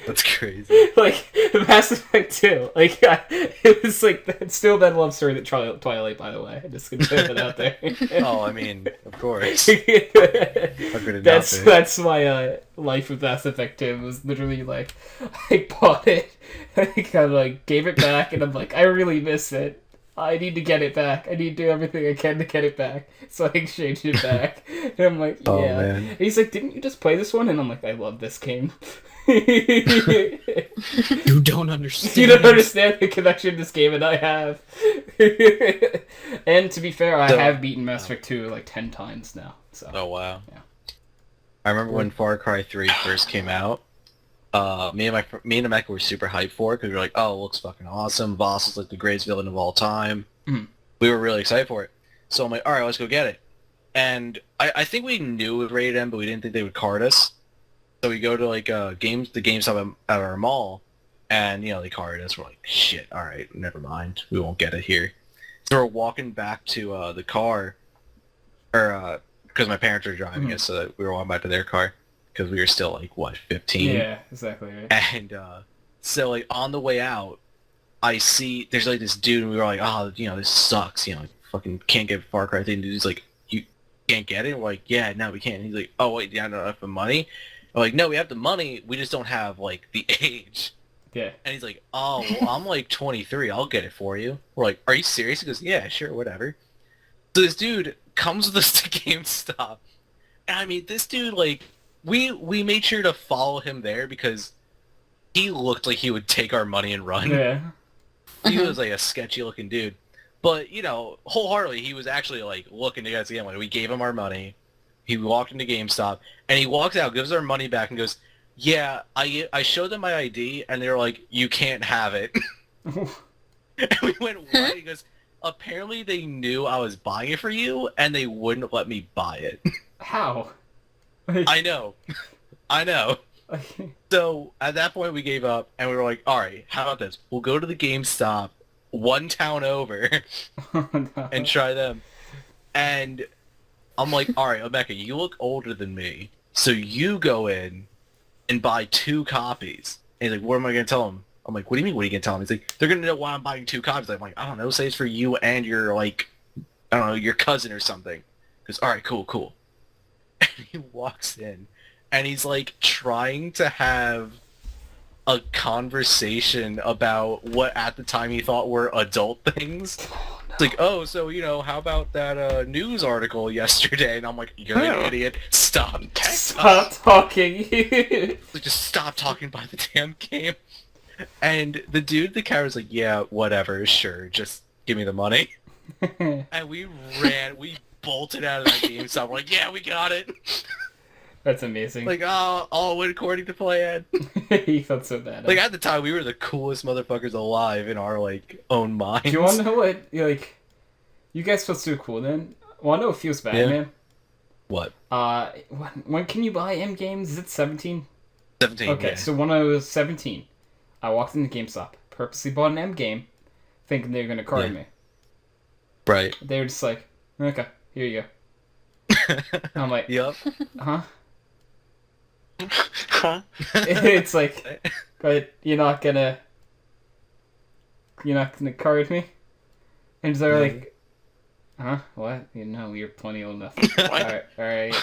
That's crazy. Like Mass Effect 2, like it was like it's still that love story that Twilight, by the way. I'm just gonna put that out there. Oh, I mean, of course. How could it not be? That's my life with Mass Effect 2. It was literally like I bought it, I kind of like gave it back, and I'm like, I really miss it. I need to get it back. I need to do everything I can to get it back. So I exchanged it back. And I'm like, yeah. Oh, man. And he's like, didn't you just play this one? And I'm like, I love this game. You don't understand. You don't understand the connection this game and I have. And to be fair, I have beaten Mass Effect 2 like 10 times now. So. Oh wow. Yeah. I remember when Far Cry 3 first came out. Me and Emeka were super hyped for it because we were like, "Oh, it looks fucking awesome! Voss is like the greatest villain of all time." Mhm. We were really excited for it. So I'm like, "All right, let's go get it." And I think we knew it was rated M, but we didn't think they would card us. So we go to like the GameStop at our mall, and they carded us. We're like, "Shit! All right, never mind. We won't get it here." So we're walking back to the car, or because my parents were driving us, so that we were walking back to their car. Because we were still like 15. Yeah, exactly right. And so like on the way out, I see there's like this dude, and we were like, oh, this sucks. Fucking can't get Far Cry thing. Dude's like, you can't get it. We're like, yeah, no, we can't. And he's like, oh wait, you don't have the money. We're like, no, we have the money. We just don't have like the age. Yeah. And he's like, oh, well, I'm like 23. I'll get it for you. We're like, are you serious? He goes, yeah, sure, whatever. So this dude comes with us to GameStop, and I mean, this dude like. We made sure to follow him there because he looked like he would take our money and run. Yeah. He was like a sketchy looking dude. But, wholeheartedly, he was actually like looking to get us again. Like, we gave him our money. He walked into GameStop, and he walks out, gives our money back, and goes, yeah, I showed them my ID, and they were like, you can't have it. And we went, what? He goes, apparently they knew I was buying it for you, and they wouldn't let me buy it. How? I know. So at that point we gave up and we were like, all right, how about this? We'll go to the GameStop one town over and try them. And I'm like, all right, Emeka, you look older than me, so you go in and buy 2 copies. And he's like, what am I going to tell him? I'm like, what do you mean, what are you going to tell him? He's like, they're going to know why I'm buying 2 copies. I'm like, I don't know, say it's for you and your, like, I don't know, your cousin or something. He goes, all right, cool. And he walks in, and he's like trying to have a conversation about what at the time he thought were adult things. Oh, no. It's like, oh, so how about that news article yesterday? And I'm like, you're an idiot. Stop talking. Like, just stop talking by the damn game. And the dude, the cat was like, yeah, whatever, sure, just give me the money. And we bolted out of that GameStop. We're like, yeah, we got it. That's amazing. Like, all went according to plan. He felt so bad. Like, at the time, we were the coolest motherfuckers alive in our, like, own minds. Do you want to know what, like, you guys felt so cool then? Want to know what feels bad, man? What? When can you buy M games? Is it 17? 17, Okay, yeah. so when I was 17, I walked into GameStop, purposely bought an M game, thinking they were going to card me. Right. They were just like, okay, here you go. And I'm like, Yup. huh? Huh? It's like, but you're not gonna card me? And they're like, huh? What? You're plenty old enough. Alright.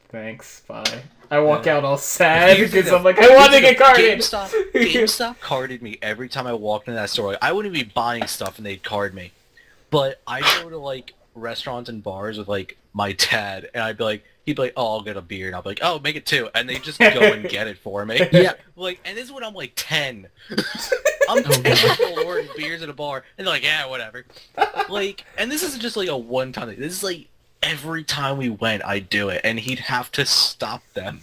Thanks, bye. I walk out all sad because I'm like, I want to get carded! GameStop carded me every time I walked into that store. Like, I wouldn't be buying stuff and they'd card me. But I go to, like, restaurants and bars with, like, my dad, and he'd be like, oh, I'll get a beer, and I'll be like, oh, make it 2, and they just go and get it for me. Yeah. Like, and this is when I'm like 10. I'm 10 years old ordering beers at a bar, and they're like, yeah, whatever. Like, and this isn't just like a one-time thing. This is like every time we went, I'd do it, and he'd have to stop them.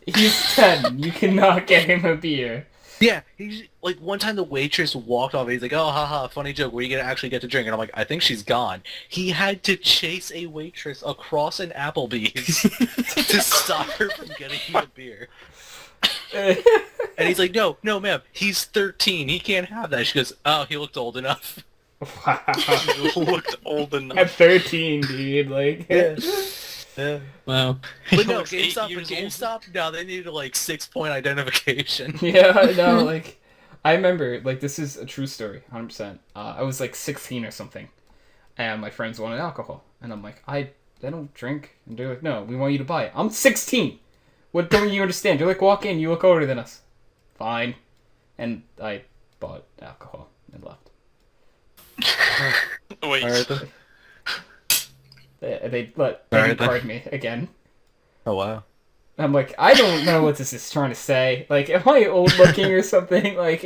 He's 10. You cannot get him a beer. Yeah, he's like, one time the waitress walked off and he's like, oh, haha, funny joke, where are you gonna actually get to drink? And I'm like, I think she's gone. He had to chase a waitress across an Applebee's to stop her from getting him a beer. And he's like, no, ma'am, he's 13, he can't have that. She goes, oh, he looked old enough. Wow. He looked old enough. At 13, dude, like... Yeah. Wow. But no, looks 8 GameStop, years old. no, they needed like 6-point identification. Yeah, I know, like, I remember, like, this is a true story, 100%. I was, like, 16 or something, and my friends wanted alcohol, and I'm like, I don't drink, and they're like, no, we want you to buy it. I'm 16! What don't you understand? They're like, walk in, you look older than us. Fine. And I bought alcohol and left. Wait. Alright then. They Alright, didn't then. card me again. Oh wow. I'm like, I don't know what this is trying to say. Like, am I old looking or something? Like,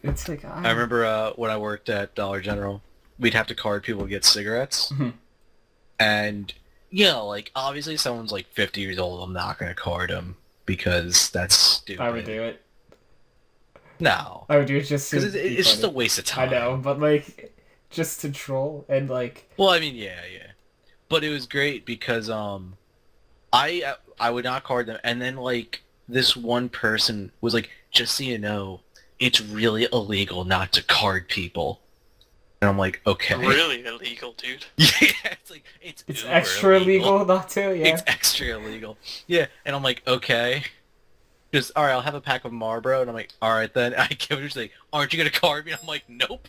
it's like I remember when I worked at Dollar General, we'd have to card people to get cigarettes. Mhm. And, you know, like, obviously someone's like 50 years old, I'm not going to card them because that's stupid. I would do it. No. I would do it just to Because be it's just a funny. waste of I time. know, but like, just to troll and like, Well, I mean, yeah. But it was great because, I would not card them, and then, like, this one person was like, just so you know, it's really illegal not to card people. And I'm like, okay. Really illegal, dude. Yeah, it's like, it's it's uber extra illegal not to, yeah. It's extra illegal. Yeah, and I'm like, okay. Just, alright, I'll have a pack of Marlboro, and I'm like, alright then. I give her, she's like, aren't you gonna card me? And I'm like, nope.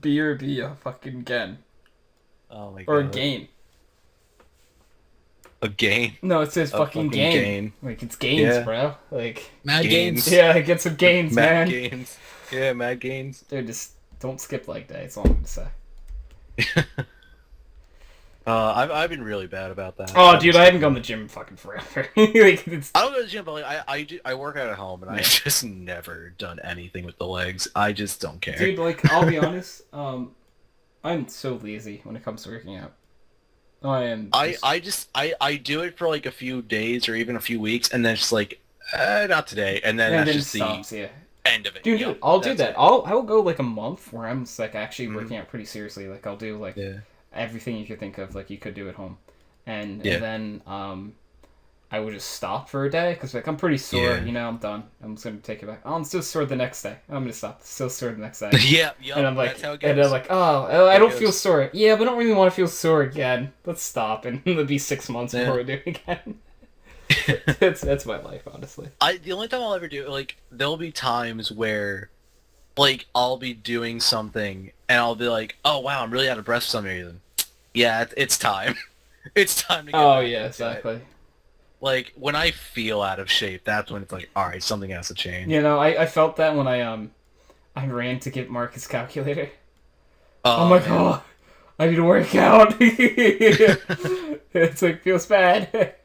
Beer be a fucking gain. Oh my god. Or gain. A gain? No, it says A fucking fucking gain. gain. Like, it's gains, Yeah. bro. Like, Mad Gains. gains. yeah, get some gains, Mad man. gains. Yeah, mad gains. Dude, just don't skip leg day. That's all I'm gonna say. I've been really bad about that. Oh, dude, I haven't gone to the gym fucking forever. Like, it's... I don't go to the gym, but like I work out at home, and I've just never done anything with the legs. I just don't care. Dude, like, I'll be honest. I'm so lazy when it comes to working out. I am. I do it for like a few days or even a few weeks, and then it's just like, not today, and then and that's then it just stops. the Yeah. end of it. Dude, Yep, I'll do that's that. it. I'll go like a month where I'm just like actually working out pretty seriously. Like I'll do like Yeah. everything you could think of, like you could do at home, and Yeah. then I would just stop for a day because like I'm pretty sore. Yeah. You know, I'm done. I'm just gonna take it back. Oh, I'm still sore the next day. I'm gonna stop. Still sore the next day. Yep. And I'm like, that's how it and goes. I'm like, oh, I don't goes. feel sore. Yeah, but I don't really want to feel sore again. Let's stop, and it'll be 6 months Yeah. before we do it again. that's my life, honestly. The only time I'll ever do like there'll be times where like I'll be doing something and I'll be like, oh wow, I'm really out of breath for some reason. Yeah, it's time. It's time to get Oh back yeah, into it. exactly. Like when I feel out of shape, that's when it's like, all right, something has to change. You know, I felt that when I ran to get Mark his calculator. Oh, I'm like, man. oh, I need to work out. It's like feels bad.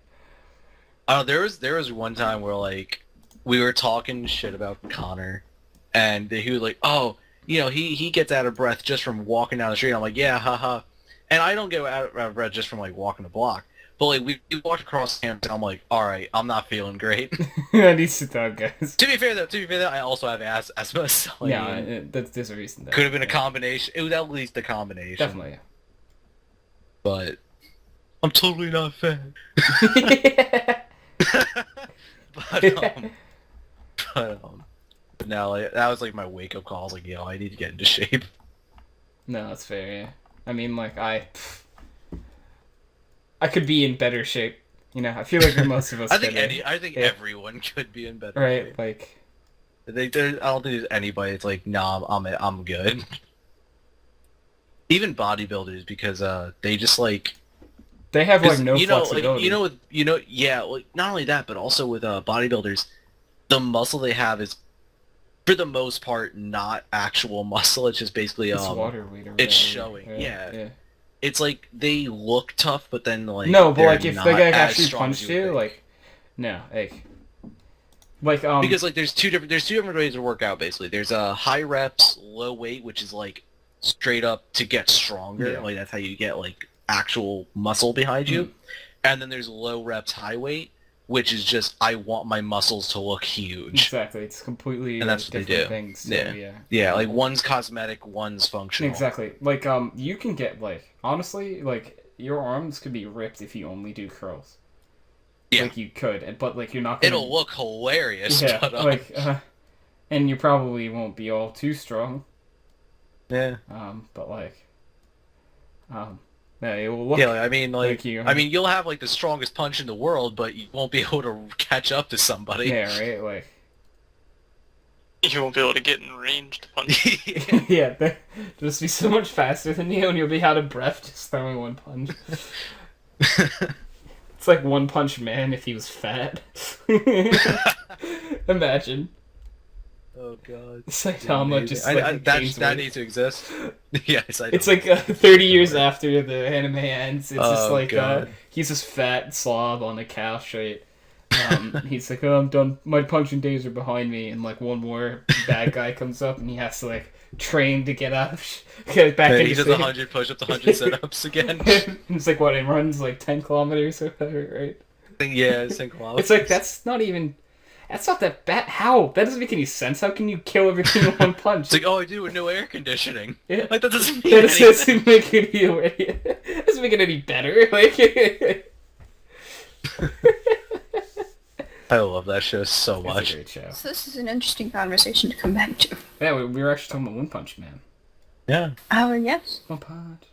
There was one time where like we were talking shit about Connor, and he was like, oh, you know, he gets out of breath just from walking down the street. I'm like, yeah, haha. And I don't get out of breath just from like walking the block. But like we walked across campus, and I'm like, all right, I'm not feeling great. I need to sit down, guys. To be fair though, I also have asthma. So, I Yeah, mean, there's a reason. There. could have been a Yeah, combination. It was at least a combination. Definitely. But I'm totally not fat. Yeah. But now like, that was like my wake up call. I was like, yo, I need to get into shape. No, that's fair. Yeah. I mean, like I could be in better shape. You know, I feel like most of us. I think could, yeah. everyone could be in better Right, shape. like I don't think there's anybody that's like, nah, I'm good. Even bodybuilders, because they just like they have like no you know, flexibility. like, yeah, like not only that, but also with bodybuilders, the muscle they have is for the most part not actual muscle. It's just basically it's water weight or it's whatever. showing, yeah. It's like they look tough, but then like No, but they're like if not the guy as actually strong as punched would you, think. like no, like Because like there's two different ways to work out basically. There's a high reps, low weight, which is like straight up to get stronger. Yeah. Like that's how you get like actual muscle behind you. Mhm. And then there's low reps, high weight, which is just I want my muscles to look huge. exactly, it's completely And that's what they different do. things. So, Yeah. yeah. Yeah, like one's cosmetic, one's functional. Exactly. Like you can get like honestly like your arms could be ripped if you only do curls. Yeah. Like you could, but like you're not gonna... It'll look hilarious. Yeah, but, like and you probably won't be all too strong. yeah. But like yeah, it will look Yeah, like, I mean, like, you. I mean, you'll have like the strongest punch in the world, but you won't be able to catch up to somebody. yeah, right, like You won't be able to get in range to punch. yeah, they'll just be so much faster than you, and you'll be out of breath just throwing one punch. It's like One Punch Man if he was fat. Imagine. Oh god. Saitama just like gains that weight. needs to exist. Yes, I know. It's like 30 years after the anime ends. It's just Oh, like God. he's this fat slob on a couch, right? He's like, oh, I'm done. My punching days are behind me, and like one more bad guy comes up, and he has to like train to get out of get back Hey, into he does shape. 100 push-ups, 100 sit-ups again. It's like what, it runs like 10 kilometers or whatever, right? Yeah, it's 10 kilometers. It's like that's not that bad. How? That doesn't make any sense. How can you kill everything in one punch? It's like, oh, I do with no air conditioning. Yeah. Like that doesn't mean That anything. doesn't make it doesn't make it any better. Like I love that show so It's much. a great show. So this is an interesting conversation to come back to. Yeah, we were actually talking about One Punch Man. Yeah. Oh, yes. One Punch.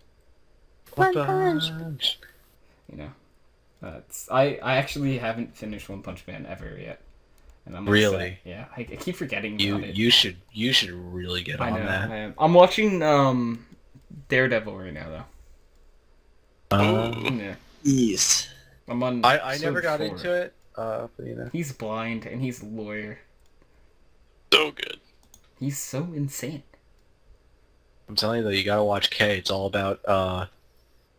One Punch. You know, I actually haven't finished One Punch Man ever yet, and I'm Really? upset. Yeah, I keep forgetting You about it. you should really get I on know. that. I am. I'm watching Daredevil right now though. Yeah, Yes. I'm on. I never episode got 4. into it. But, you know. He's blind and he's a lawyer. So good. He's so insane. I'm telling you though, you gotta watch K. It's all about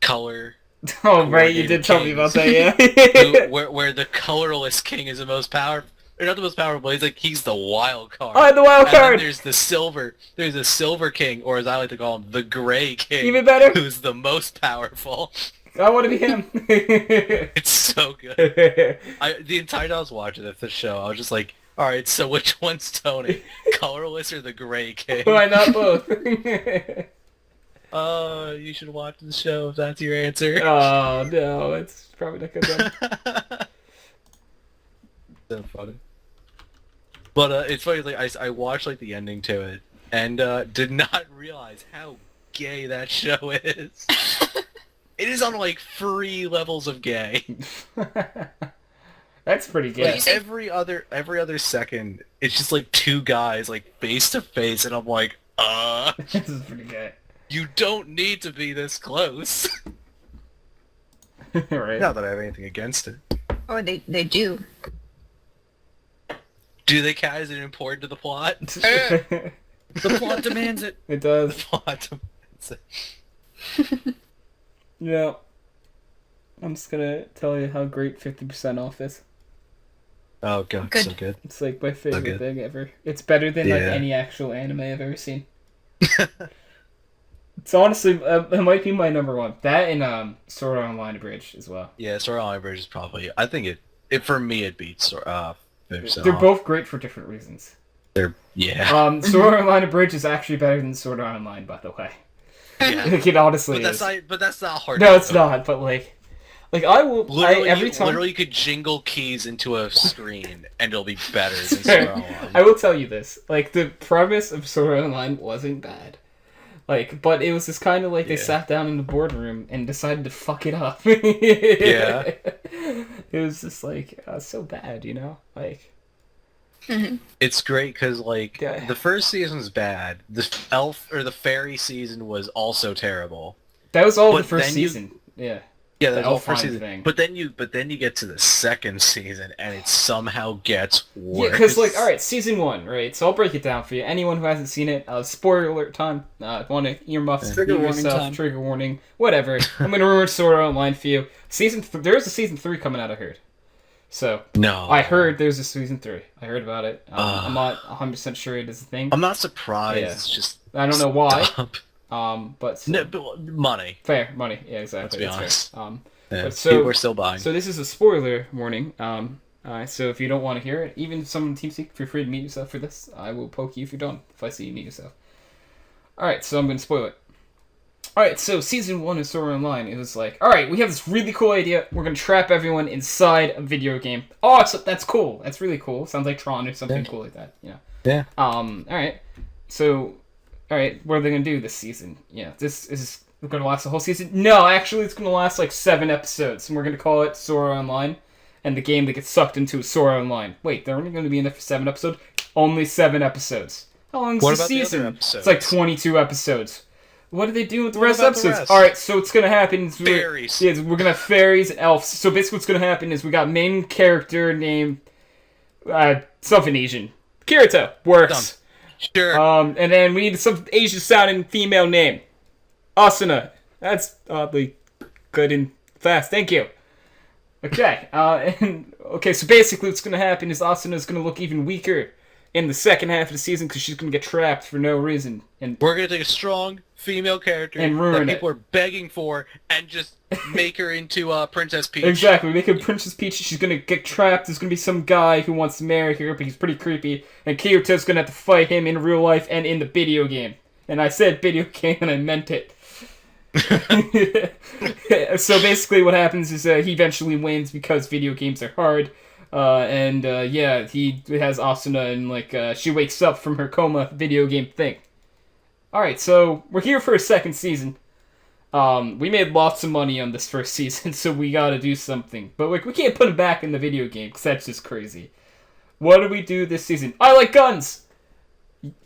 color. Oh right, you did tell me about that. Yeah. where the colorless king is the most powerful. Or not the most powerful, he's the wild card. Oh, the wild And then card. there's the silver king, or as I like to call him, the gray king. Even better. Who's the most powerful. I want to be him. It's so good. The entire time I was watching the show, I was just like, alright, so which one's Tony? Colorless or the gray king? Why not both? You should watch the show if that's your answer. Oh no, it's probably not good. So funny. But it's funny, like I watched like the ending to it and did not realize how gay that show is. It is on like 3 levels of gay. That's pretty good. Like every other second, it's just like 2 guys like face to face, and I'm like, This is pretty good. you don't need to be this close. Right. Not that I have anything against it. Or they do. Do they count as important to the plot? The plot demands it. It The does. plot demands it. Yeah. I'm just gonna tell you how great 50% off is. Oh god, Good. so good. It's like my favorite good. thing ever. It's better than like Yeah. any actual anime I've ever seen. It's honestly, it might be my number one. That and Sword Art Online Bridge as well. Yeah, Sword Art Online Bridge is probably. I think it for me it beats. 50% They're off. both great for different reasons. Yeah. Sword Art Online Bridge is actually better than Sword Art Online, by the way. Yeah. Like, it honestly But is. that's not hard. No, to it's do. not. But like I will. Literally, every time. literally, you could jingle keys into a screen and it'll be better than Sword Art Online. I will tell you this. Like, the premise of Sword Art Online wasn't bad. Like, but it was just kind of like they Yeah. sat down in the boardroom and decided to fuck it up. Yeah. It was just like, so bad, you know? Like, It's great because like Yeah. the first season's bad. The elf or the fairy season was also terrible. that was all But the first then you- season. Yeah. Yeah, The that's all elf first line season. thing. But then you get to the second season and it somehow gets worse. Yeah, because, like, alright, season 1, right? So I'll break it down for you. Anyone who hasn't seen it, spoiler alert time. Want to earmuffs, Trigger mute warning yourself, time. trigger warning, whatever. I'm going to ruin Sword Art Online for you. There's a season 3 coming out, I heard. So, No, I heard there's a season 3. I heard about it. I'm not 100% sure it is a thing. I'm not surprised. Yeah. It's just I don't know why. dumb. But No, but money. fair money. Yeah, exactly. Let's be That's honest. fair. Yeah, But so- people are still buying. So this is a spoiler warning. So if you don't want to hear it, even if someone Team Seek, feel free to mute yourself for this. I will poke you if you don't. If I see you mute yourself. All right, so I'm going to spoil it. All right, so season 1 of Sword Art Online, it was like, all right, we have this really cool idea. We're going to trap everyone inside a video game. Oh, that's cool. That's really cool. Sounds like Tron or something cool like that. You know. Yeah. All right. So, all right, what are they going to do this season? Yeah, this is going to last the whole season? No, actually, it's going to last like 7 episodes, and we're going to call it Sword Art Online, and the game that gets sucked into is Sword Art Online. Wait, they're only going to be in there for 7 episodes? Only 7 episodes. How long is What the about the other season? episodes? It's like 22 episodes. What do they do with the What rest of about the episodes? rest? Alright, so what's going to happen is Fairies. we're going to have fairies and elves. So basically what's going to happen is we got main character named something Asian. Kirito works. Sure. And then we need some Asian-sounding female name. Asuna. That's oddly good and fast. Thank you. Okay. So basically, what's gonna happen is Asuna's gonna look even weaker in the second half of the season because she's gonna get trapped for no reason. And we're gonna take a strong female character and ruin that people are begging for, and just make her into Princess Peach. Exactly, make her Princess Peach. She's gonna get trapped. There's gonna be some guy who wants to marry her, but he's pretty creepy. And Kirito's gonna have to fight him in real life and in the video game. And I said video game, and I meant it. So basically, what happens is he eventually wins because video games are hard. He has Asuna, and she wakes up from her coma video game thing. Alright, so we're here for a second season. We made lots of money on this first season, so we gotta do something. But we can't put him back in the video game, because that's just crazy. What do we do this season? I like guns!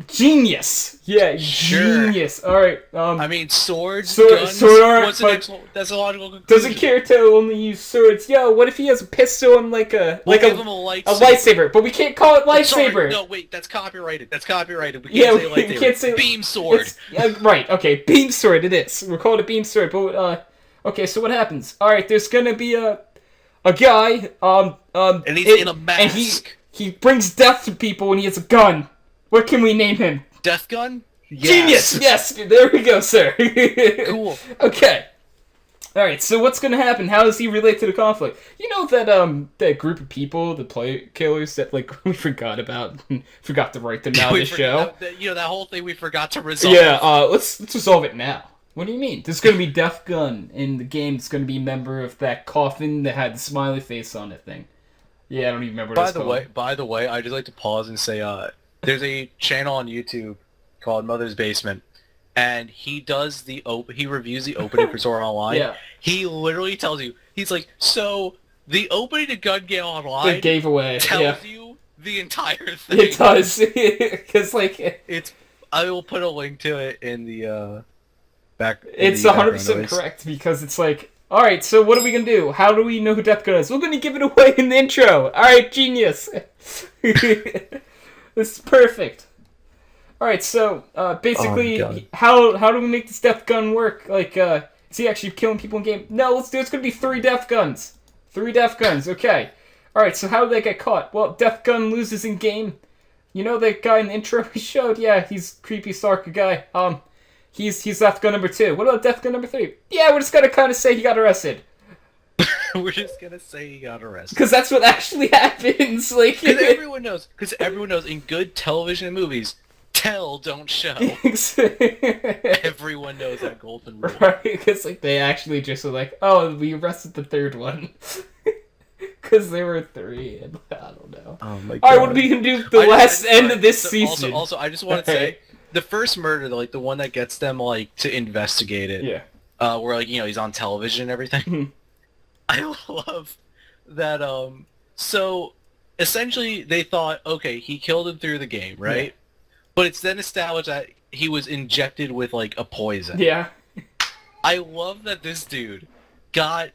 Genius! Yeah, sure. Genius. Alright, I mean, swords, sword guns, art, what's the next one? That's a logical conclusion. Doesn't Kirito only use swords? Yo, what if he has a pistol and we'll give him a lightsaber? But we can't call it lightsaber. Sorry, no, wait, that's copyrighted. We can't say lightsaber. We can't say beam sword. Right, okay, beam sword it is. We're calling it beam sword, but okay, so what happens? Alright, there's gonna be a guy, and he's in a mask. And he brings death to people and he has a gun. What can we name him? Death Gun? Yes. Genius! Yes, there we go, sir. Cool. Okay. Alright, so what's gonna happen? How does he relate to the conflict? You know that group of people, the player killers that we forgot about, forgot to write them out of the show? That whole thing we forgot to resolve. Yeah, let's resolve it now. What do you mean? There's gonna be Death Gun in the game. It's gonna be a member of that coffin that had the smiley face on it thing. Yeah, I don't even remember what it's called. By the way, I'd just like to pause and say, there's a channel on YouTube called Mother's Basement, and he reviews the opening for Sword Art Online. Yeah. He literally tells you, he's like, so the opening to Gun Game Online It gave away. tells you the entire thing. It does, because I will put a link to it in the back. It's 100% correct because it's like, all right, so what are we gonna do? How do we know who Death Gun is? We're gonna give it away in the intro. All right, genius. This is perfect. Alright, so, basically, how do we make this Death Gun work? Is he actually killing people in game? No, there's gonna be 3 Death Guns. 3 Death Guns, okay. Alright, so how did they get caught? Well, Death Gun loses in game. You know that guy in the intro we showed? Yeah, he's creepy stalker guy. He's Death Gun number 2. What about Death Gun number 3? Yeah, we're just gonna kinda say he got arrested. We're just gonna say he got arrested. Because that's what actually happens. Because everyone knows. In good television and movies, tell, don't show. Everyone knows that golden rule. Right? Because they actually just were like, oh, we arrested the 3rd one. Because there were 3, and I don't know. Oh my god. Alright, what are we gonna do the end of this season? Also, I just want to say, the first murder, the one that gets them, to investigate it. Yeah. Where, he's on television and everything. I love that, so, essentially, they thought, okay, he killed him through the game, right? Yeah. But it's then established that he was injected with, a poison. Yeah. I love that this dude got,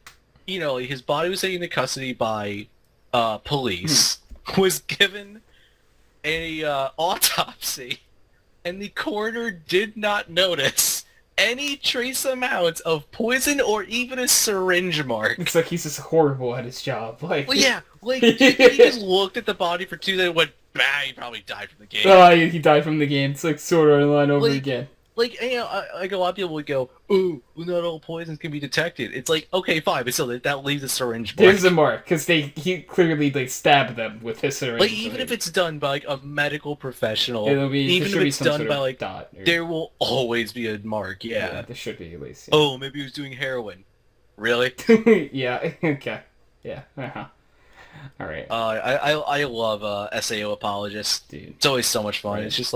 his body was taken into custody by, police, was given a, autopsy, and the coroner did not notice any trace amounts of poison or even a syringe mark. It's like he's just horrible at his job. Well, yeah, he just looked at the body for 2 days and went, bah, he probably died from the game. Oh, he died from the game. It's like Sword Art Online over again. A lot of people would go, ooh, not all poisons can be detected. It's like, okay, fine, but still, that leaves a syringe mark. There's a mark, because he clearly, stabbed them with his syringe. Even if it's done by, a medical professional, even if it's done by, dot there will always be a mark, yeah. There should be, at least. Yeah. Oh, maybe he was doing heroin. Really? Yeah, okay. Yeah, uh-huh. Alright. I love, SAO apologists. Dude. It's always so much fun. Right. It's just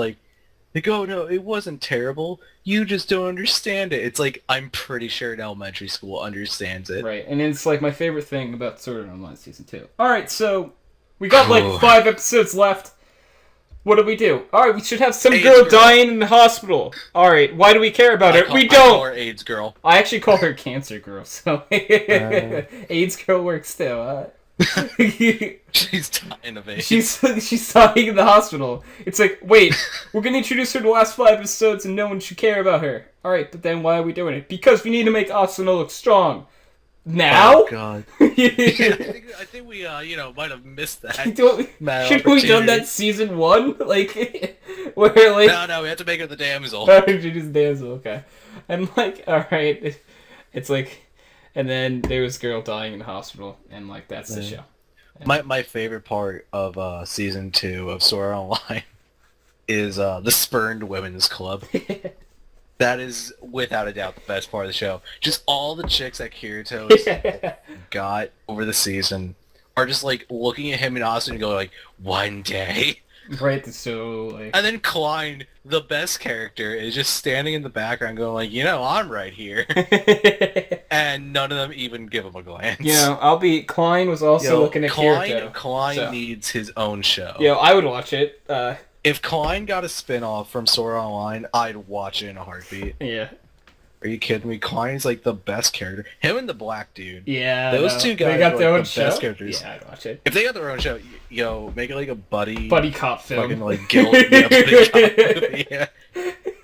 oh, no, it wasn't terrible. You just don't understand it. It's I'm pretty sure an elementary school understands it. Right, and it's my favorite thing about Sword Art Online Season 2. Alright, so we got 5 episodes left. What do we do? Alright, we should have some girl dying in the hospital. Alright, why do we care about her? We don't! I call her AIDS girl. I actually call her Cancer Girl, so AIDS Girl works too. She's dying of AIDS. she's dying in the hospital. It's like, wait, we're gonna introduce her to the last 5 episodes and no one should care about her. Alright, but then why are we doing it? Because we need to make Asuna look strong. Now? Oh god. I think we might have missed that. Should we done that season 1? Like, where like... No, we have to make her the damsel. She just damsel, okay. And like, alright, it's like... And then there was a girl dying in the hospital, and like, that's the show. My favorite part of season 2 of Sword Art Online is the Spurned Women's Club. That is, without a doubt, the best part of the show. Just all the chicks that Kirito's got over the season are just, like, looking at him and Austin and going, like, one day. Right, so, like... And then Klein, the best character, is just standing in the background going, like, I'm right here. And none of them even give him a glance. Klein was also looking at Kirito. Klein needs his own show. I would watch it. If Klein got a spin-off from Sword Art Online, I'd watch it in a heartbeat. Yeah. Are you kidding me? Klein's like the best character. Him and the black dude. Yeah. Those two guys they got are their like own the show? best characters. Yeah, I'd watch it. If they got their own show, make it like a buddy cop film. fucking like guild. Buddy cop movie. Yeah.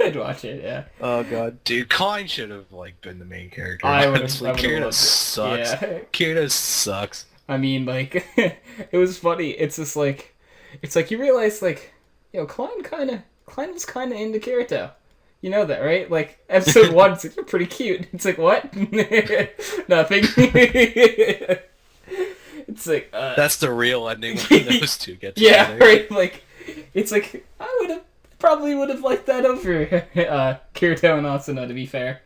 I'd watch it, yeah. Oh god, dude, Klein should have like been the main character. I would have. Kirito sucks. Yeah. Kirito sucks. I mean, like, it was funny. It's just like, you realize like, Klein was kind of into Kirito. You know that, right? Like, episode 1, it's like, you're pretty cute. It's like, what? Nothing. It's like, That's the real ending when those two get together. Yeah, right? Like, it's like, I probably would have liked that over Kirito and Asuna, to be fair.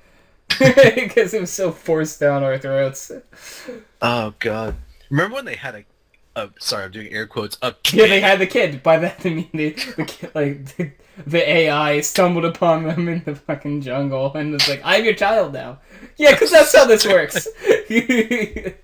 Because it was so forced down our throats. Oh, God. Remember when they had sorry, I'm doing air quotes, a kid? Yeah, they had the kid. By that, I mean, the kid, like, the AI stumbled upon them in the fucking jungle, and it's like, I'm your child now. Yeah, because that's how this works. It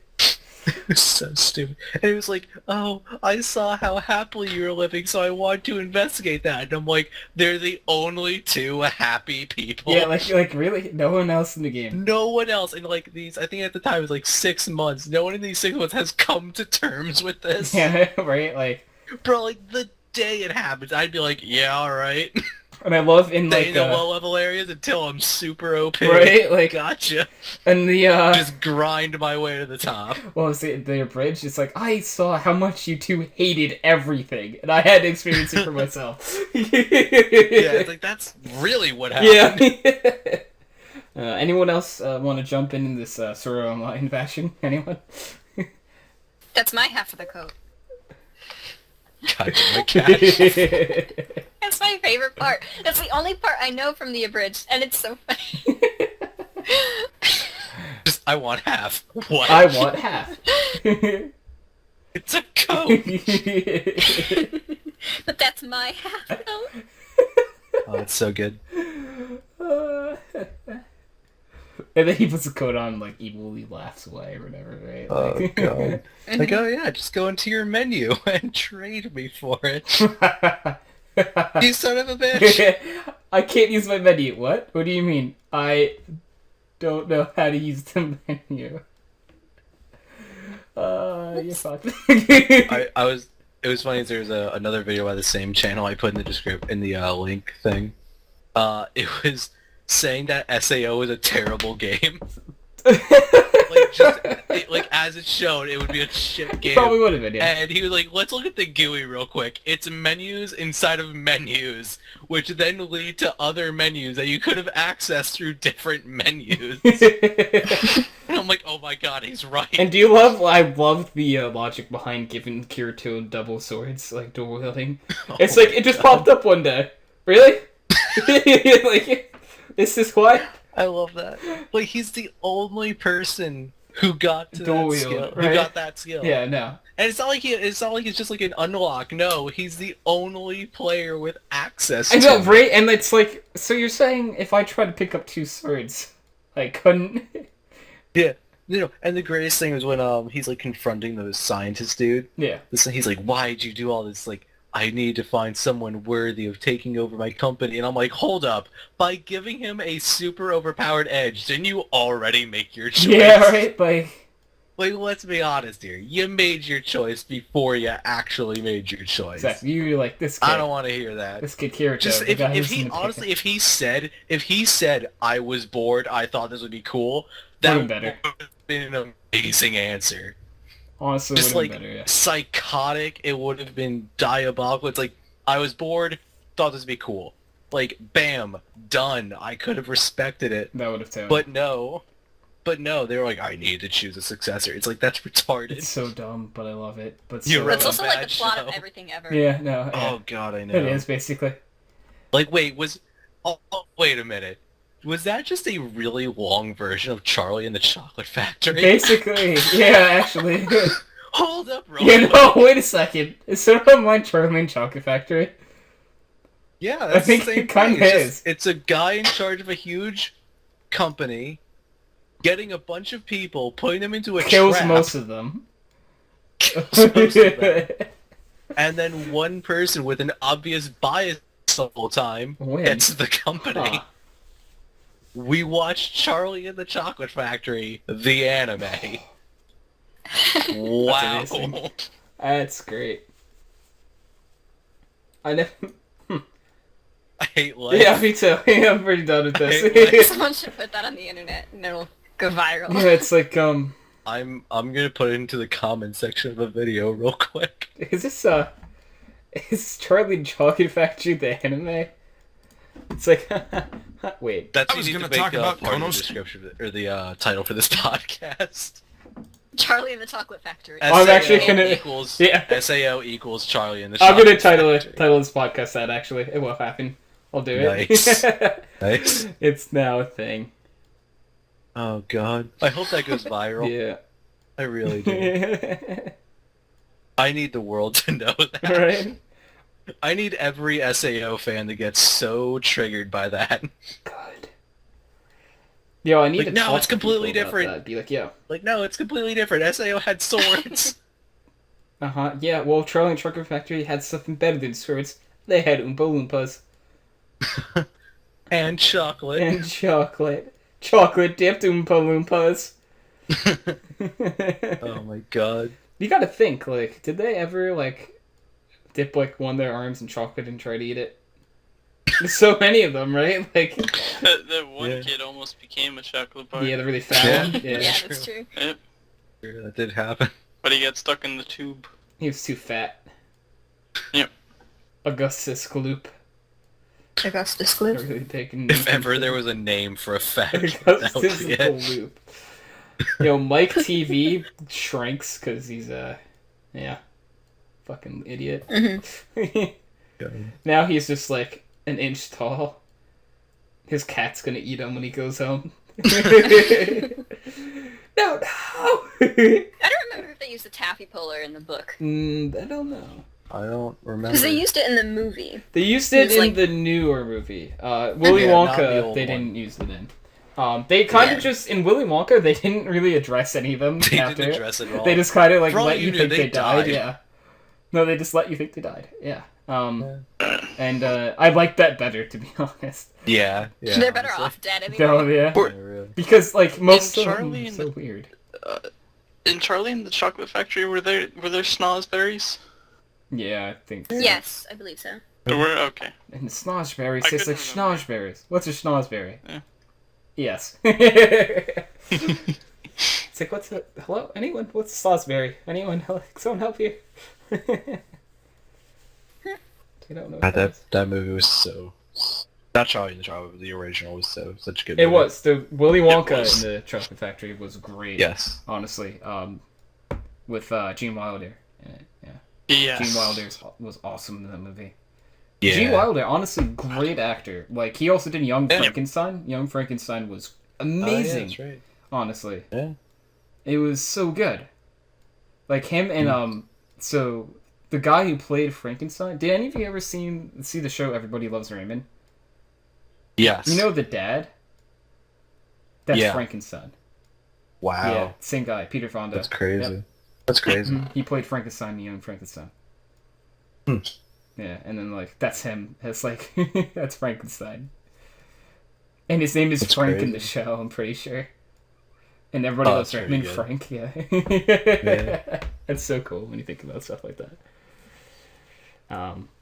was so stupid. And it was like, oh, I saw how happily you were living, so I wanted to investigate that. And I'm like, they're the only two happy people. Yeah, like really? No one else in the game. No one else in like these, I think at the time it was like 6 months. No one in these 6 months has come to terms with this. Yeah, right? Like... Bro, like, the day it happens, I'd be like, yeah, alright. And I love in like... Stay in the low-level areas until I'm super OP. Right? Like... Gotcha. And the, just grind my way to the top. Well, see, the bridge, it's like, I saw how much you two hated everything, and I had to experience it for myself. Yeah, it's like, that's really what happened. Yeah. Anyone else want to jump in this Sword Online fashion? Anyone? That's my half of the coat. Gotcha, my cat. That's my favorite part. That's the only part I know from the abridged, and it's so funny. Just, I want half. What? I want half. It's a coat. But that's my half, though. Oh, it's so good. And then he puts a coat on, like, evilly laughs away or whatever, right? Oh, God. Like, oh, yeah, just go into your menu and trade me for it. You son of a bitch. I can't use my menu. What? What do you mean? I don't know how to use the menu. You're fucked. It was funny, there's another video by the same channel I put in the description, in the link thing. It was saying that SAO is a terrible game. Like as it showed, it would be a shit game. Probably would have been, yeah. And he was like, let's look at the GUI real quick. It's menus inside of menus, which then lead to other menus that you could have accessed through different menus. And I'm like, oh my god, he's right. And do you love, I love the logic behind giving Kirito double swords, like dual wielding. It's like, it just popped up one day. Really? Like, this is why? I love that. Like, he's the only person who got to dual that wield, skill. right? Who got that skill. Yeah, no. And it's not like it's just like an unlock. No, he's the only player with access to I know, it. right? And it's like, so you're saying if I try to pick up 2 swords, I couldn't? Yeah. And the greatest thing was when he's like confronting those scientists, dude. Yeah. He's like, why'd you do all this? Like, I need to find someone worthy of taking over my company. And I'm like, hold up. By giving him a super overpowered edge, didn't you already make your choice? Yeah, right? Like, Like, let's be honest here. You made your choice before you actually made your choice. Exactly. You're like this kid. I don't want to hear that. This kid Kirito. Just the guy if who's he in the honestly, if he said I was bored, I thought this would be cool, that Would've would been better. have been an amazing answer. honestly Just would like have been better. Yeah. psychotic, it would have been diabolical. It's like I was bored, thought this would be cool. Like bam, done. I could have respected it, That would have totally. but no, they were like, I need to choose a successor. It's like that's retarded. It's so dumb, but I love it. But You so wrote That's a also like bad the plot show. of everything ever. Yeah, no. Yeah. Oh god, I know. It is basically. Like, wait, wait a minute. Was that just a really long version of Charlie and the Chocolate Factory? Basically, yeah, actually. Hold up, real You quick. know, wait a second. Is someone like Charlie and Chocolate Factory? Yeah, I that's think the same it kinda thing. It's is. just- it's a guy in charge of a huge company, getting a bunch of people, putting them into a Kills trap, most of them. kills most of them, and then one person with an obvious bias the whole time Wins. gets the company. Huh. We watched Charlie and the Chocolate Factory, the anime. Wow. amazing. That's great. I never. I hate life. Yeah, me too. Yeah, I'm pretty done with I hate this. Someone should put that on the internet and it'll go viral. Yeah, it's like I'm gonna put it into the comment section of the video real quick. is this Charlie and Chocolate Factory the anime? It's like, wait. That's I was you need gonna to make talk about part of the Kono's- description or the title for this podcast. Charlie and the Chocolate Factory. I'm actually gonna- equals yeah. SAO equals Charlie and the I'm Chocolate gonna title Factory. this podcast that actually. It will happen. I'll do it. Nice. Nice. It's now a thing. Oh god. I hope that goes viral. Yeah. I really do. I need the world to know that. Right? I need every SAO fan to get so triggered by that. God. Yo, I need Like, to no, talk it's to people completely about different. that. Be like, yo. Like, no, it's completely different. SAO had swords. Yeah, well, Charlie and Chocolate Factory had something better than swords. They had Oompa Loompas. and chocolate. And chocolate. Chocolate dipped Oompa Loompas. Oh my god. You gotta think, like, did they ever, like, dip, like, one of their arms in chocolate and try to eat it? There's so many of them, right? Like, That one Yeah. kid almost became a chocolate bar. yeah, the really fat Yeah. one. Yeah. Yeah, that's true. Yep. Sure, that did happen. But he got stuck in the tube. He was too fat. Yep. Augustus Gloop. Augustus Gloop. Really taking If ever there was a name for a fat kid, that would Augustus be it. Gloop. Yo, Mike TV shrinks because he's yeah, fucking idiot. Now he's just like an inch tall. His cat's gonna eat him when he goes home. No. I don't remember if they used the taffy puller in the book. I don't know. I don't remember. Because they used it in the movie. They used it It's in like- the newer movie. Willy Yeah, not the Wonka, old they one. didn't use it in. They kind of Yeah. just in Willy Wonka, they didn't really address any of them They after. didn't address it at all. They just kind of like For all let you you knew, think they they died. died. Yeah. No, they just let you think they died. Yeah. And I like that better, to be honest. Yeah, yeah. They're better honestly. off dead anyway. No, yeah. Yeah, really. Because like most And of them Charlie are and so the- weird. In Charlie and the Chocolate Factory, were there snozberries? Yeah, I think. So. Yes, I believe so. There were? Okay. And schnozberries I tastes like couldn't remember. schnozberries. What's a schnozberry? Yeah. Yes. It's like, what's a... Hello? Anyone? What's a schnozberry? Anyone? Someone help you? I don't know. what that is. That movie was so. Not Charlie and the Chocolate, but the original was such a good. It movie. was. The Willy Wonka was. in the Chocolate Factory was great. Yes. Honestly. With Gene Wilder in it. Yeah. Yes. Gene Wilder was awesome in that movie. Yeah. Gene Wilder, honestly, great actor. Like, he also did Young Yeah. Frankenstein. Young Frankenstein was Oh, yeah, amazing. that's right. Honestly. Yeah. It was so good. Like, him and, so, the guy who played Frankenstein, did any of you ever see the show Everybody Loves Raymond? Yes. You know the dad? That's Yeah. Frankenstein. Wow. Yeah, same guy, Peter Fonda. That's crazy. Yep. That's crazy. He played Frankenstein in Young Frankenstein. Hmm. Yeah, and then, like, that's him. It's like, that's Frankenstein. And his name is That's Frank in crazy. the show, I'm pretty sure. And everybody Oh, loves that's Raymond pretty Frank, yeah. Yeah. It's so cool when you think about stuff like that.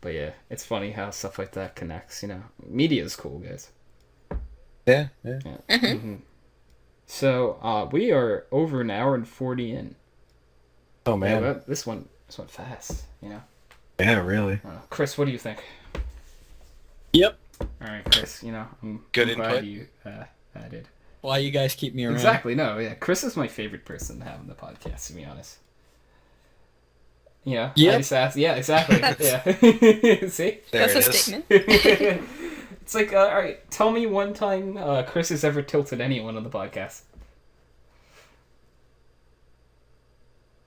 But yeah, it's funny how stuff like that connects, you know. Media is cool, guys. Yeah. Yeah. Mm-hmm. So, we are over an hour and 40 in. Oh man. Yeah, this went fast, you know. Yeah, really. Chris, what do you think? Yep. Alright, Chris, you know, I'm Good glad input. you added. Why you guys keep me around? Exactly, no, yeah. Chris is my favorite person to have on the podcast, to be honest. Yeah, Yep. I just asked. Yeah, exactly. That's- Yeah. See? There That's it a is. statement. It's like, alright, tell me one time Chris has ever tilted anyone on the podcast.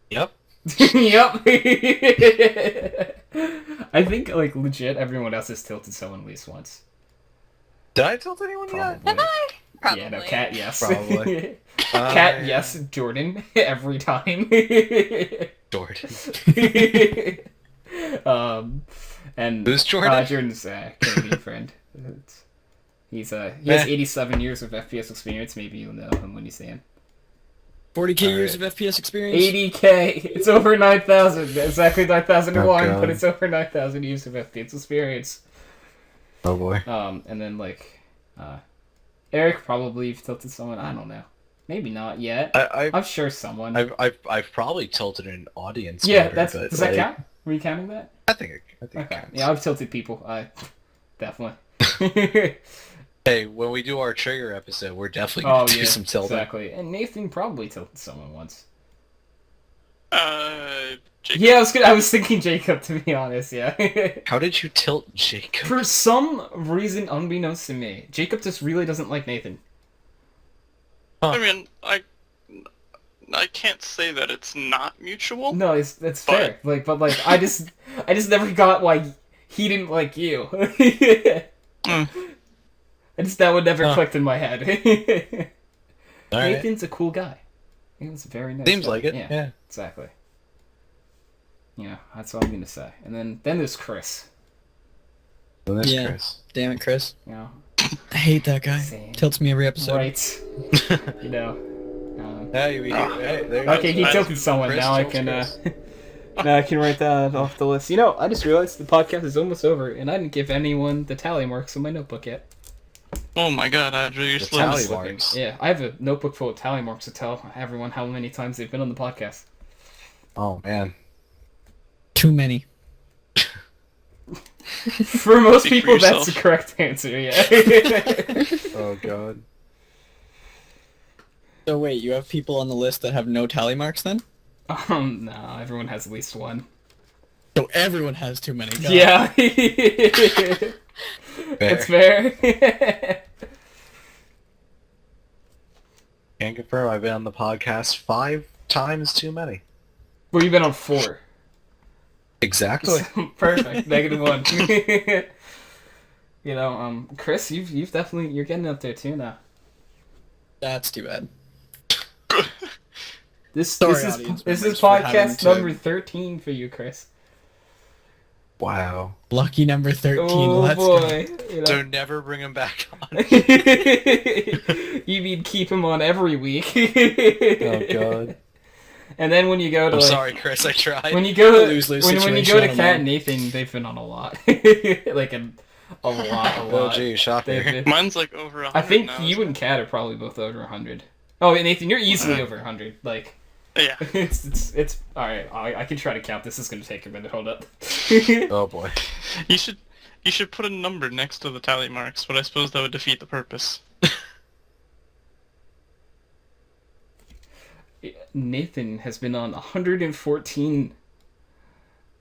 Yep. Yep. I think, like, legit, everyone else has tilted someone at least once. Did I tilt anyone yet? Probably. Probably. Yeah, no, Cat, yes. Probably. Cat, yes. Jordan, every time. Jordan. And Who's Jordan? Jordan's Canadian friend. He has 87 years of FPS experience. Maybe you'll know him when you see him. 40k years of FPS experience. 80k. It's over 9,000. Exactly 9,001, Oh, but God. it's over 9,000 years of FPS experience. Oh boy. And then like, Eric probably tilted someone. I don't know. Maybe not yet. I'm sure someone. I've probably tilted an audience. Yeah, member, that's. but, Does that like, count? Were you counting that? I think it Okay. counts. Yeah, I've tilted people. Definitely. Hey, when we do our trigger episode, we're definitely Oh gonna do yeah, some tilting. exactly. And Nathan probably tilted someone once. Jacob. Yeah, I was thinking Jacob, to be honest. Yeah. How did you tilt Jacob? For some reason, unbeknownst to me, Jacob just really doesn't like Nathan. I mean, I can't say that it's not mutual. No, it's fair. But I just never got why he didn't like you. That one never clicked in my head. All right. Nathan's a cool guy. Nathan's a very nice Seems guy. like it. Yeah. Exactly. Yeah, that's all I'm gonna say. And then there's Chris. Well, that's Yeah. Chris. Damn it, Chris. You know, I hate that guy. Same. Tilts me every episode. right? You know. Hey, there Okay, he That's tilted someone. Chris Now I tilts can. Chris. Now I can write that off the list. You know, I just realized the podcast is almost over, and I didn't give anyone the tally marks on my notebook yet. Oh my god, Andrew, you're The slow. tally Slipping. marks. Yeah, I have a notebook full of tally marks to tell everyone how many times they've been on the podcast. Oh man. Too many. For most Speak for people, that's the yourself. correct answer. Yeah. Oh god. So wait, you have people on the list that have no tally marks then? No, everyone has at least one. So everyone has too many. God. Yeah. Fair. That's fair. Can confirm I've been on the podcast 5 times too many. Well, you've been on 4. Exactly. Perfect. -1. You know, Chris, you've definitely, you're getting up there too now. That's too bad. This Sorry, is audience this is members, for having podcast to- number 13 for you, Chris. Wow. Lucky number 13. Oh Let's boy. go. You know. So never bring him back on. You mean keep him on every week. Oh god. And then when you go to I'm like, sorry, Chris. I tried. when you go to Lose-lose when you go to situation, Cat man. and Nathan, they've been on a lot. Like a lot. Oh gee, They've shocker. been- Mine's like over 100 I think now, you so- and Kat are probably both over 100. Oh, and Nathan, you're easily over 100. Like, Yeah. it's all right. I can try to count. This is gonna take a minute. Hold up. Oh boy. You should put a number next to the tally marks, but I suppose that would defeat the purpose. Nathan has been on 114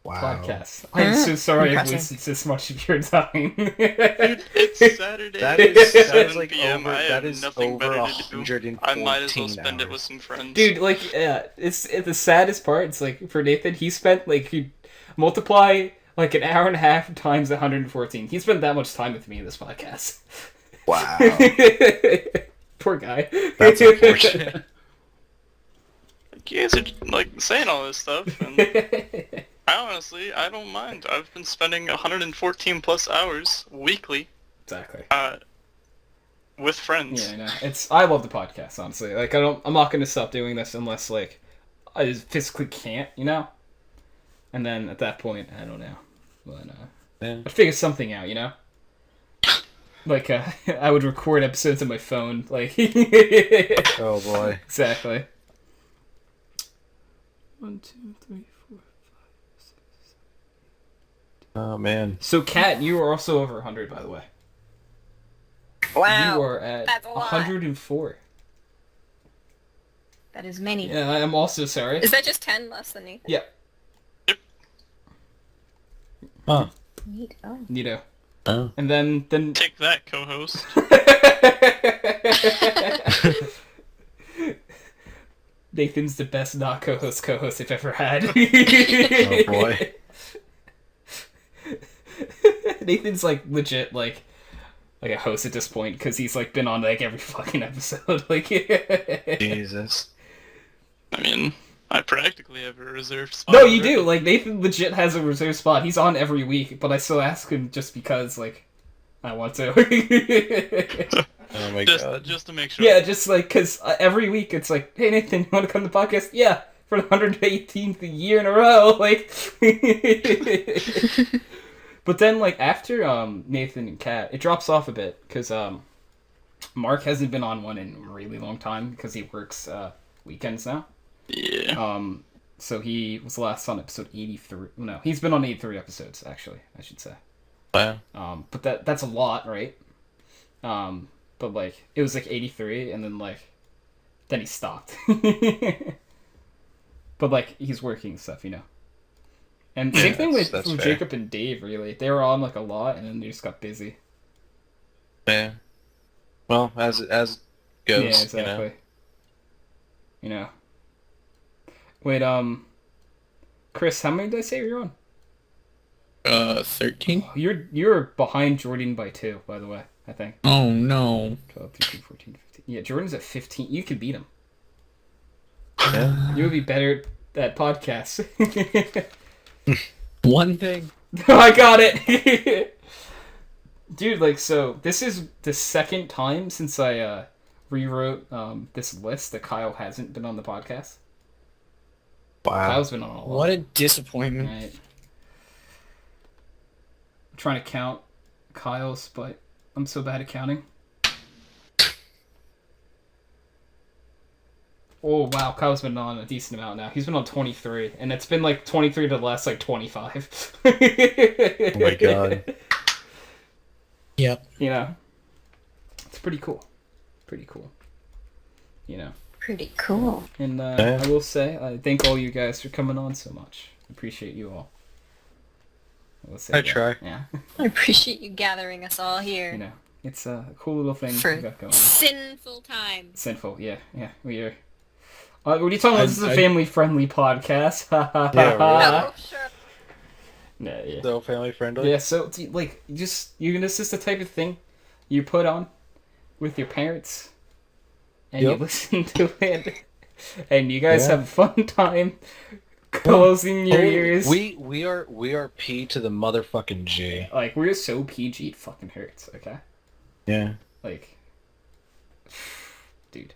Wow. podcasts. I'm so sorry I've Impressive. wasted this much of your time. Dude, it's Saturday. That is 7 like p.m. over. I That have is nothing over better to do. 114 I might as well spend it hours. with some friends. Dude, like, yeah, it's the saddest part. It's like for Nathan, he spent like you multiply like an hour and a half times 114. He spent that much time with me in this podcast. Wow. Poor guy. That's unfortunate. You guys are like saying all this stuff, and I don't mind. I've been spending 114 plus hours weekly. Exactly. with friends. Yeah, I know. I love the podcast, honestly. Like, I'm not gonna stop doing this unless, like, I just physically can't, you know? And then at that point, I don't know. But, I'd figure something out, you know? Like, I would record episodes on my phone, like... Oh, boy. Exactly. 1, 2, 3, 4, 5, 6, 7. Oh, man. So, Kat, you are also over 100, by the way. Wow. You are at That's a lot. 104. That is many. Yeah, I'm also sorry. Is that just 10 less than Nathan? Yeah. Huh. Neat. Oh. Neato. Oh. And then... Take that, co-host. Nathan's the best not co-host they've ever had. Oh, boy. Nathan's like legit like a host at this point because he's like been on like every fucking episode. Like Jesus. I mean, I practically have a reserved spot. No, you do. already. Like Nathan legit has a reserve spot. He's on every week, but I still ask him just because like I want to. Oh my god. Just to make sure. Yeah, just like because every week it's like, hey Nathan, you want to come to the podcast? Yeah, for the 118th year in a row. Like, but then like after Nathan and Kat, it drops off a bit because Mark hasn't been on one in a really long time because he works weekends now. Yeah. So he was last on episode 83. No, he's been on 83 episodes actually, I should say. Wow. But that's a lot, right? But like it was like 83 and then he stopped. But like he's working and stuff, you know. And same thing with that's fair. Jacob and Dave, really. They were on like a lot and then they just got busy. Yeah. Well, as it goes, Yeah, exactly. You know. Wait, Chris, how many did I say you're on? 13? You're behind Jordan by 2, by the way, I think. Oh, no. 12, 13, 14, 15. Yeah, Jordan's at 15. You could beat him. Yeah. You would be better at podcasts. One thing. I got it! Dude, like, so, this is the second time since I rewrote this list that Kyle hasn't been on the podcast. Wow. Kyle's been on a lot. What a disappointment. Right. I'm trying to count Kyle's, but I'm so bad at counting. Oh, wow, Kyle's been on a decent amount now. He's been on 23, and it's been like 23 to the last like 25. Oh my god. Yep. You know? It's pretty cool. Pretty cool. You know? Pretty cool. And Yeah. I will say, I thank all you guys for coming on so much. Appreciate you all. I will say I that. try. Yeah. I appreciate you gathering us all here. You know, it's a cool little thing For we got going on. sinful times. Sinful, yeah, we are. What are you talking about? This is a family-friendly podcast. Yeah, right. No, sure. Nah, yeah. So family friendly. Yeah, so like, this is the type of thing you put on with your parents, and you Yep. listen to it, and you guys Yeah. have a fun time closing your ears. We are P to the motherfucking G. Like, we're so PG, it fucking hurts. Okay, Yeah. like, dude.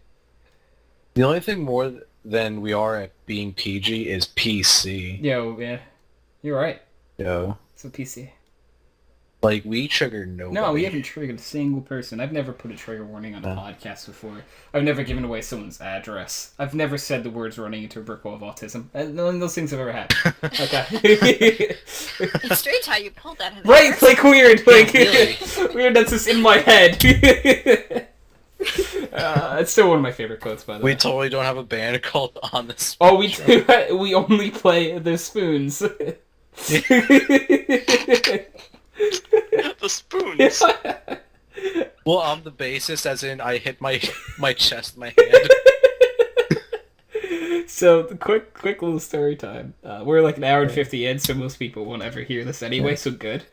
The only thing more than we are at being PG is PC. Yo, yeah, you're right. Yo. It's a PC. Like, we trigger nobody. No, we haven't triggered a single person. I've never put a trigger warning on a podcast before. I've never given away someone's address. I've never said the words running into a brick wall of autism. None of those things have ever happened. Okay. It's strange how you pulled that. Right, like weird. Like, really. weird that's just in my head. It's still one of my favorite quotes, by the We way. totally don't have a band called On the Spectrum. Oh, we do. We only play the spoons. The spoons. Well, I'm the bassist, as in I hit my chest, my hand. So, the quick little story time. We're like an hour and 50 in, so most people won't ever hear this anyway, so good.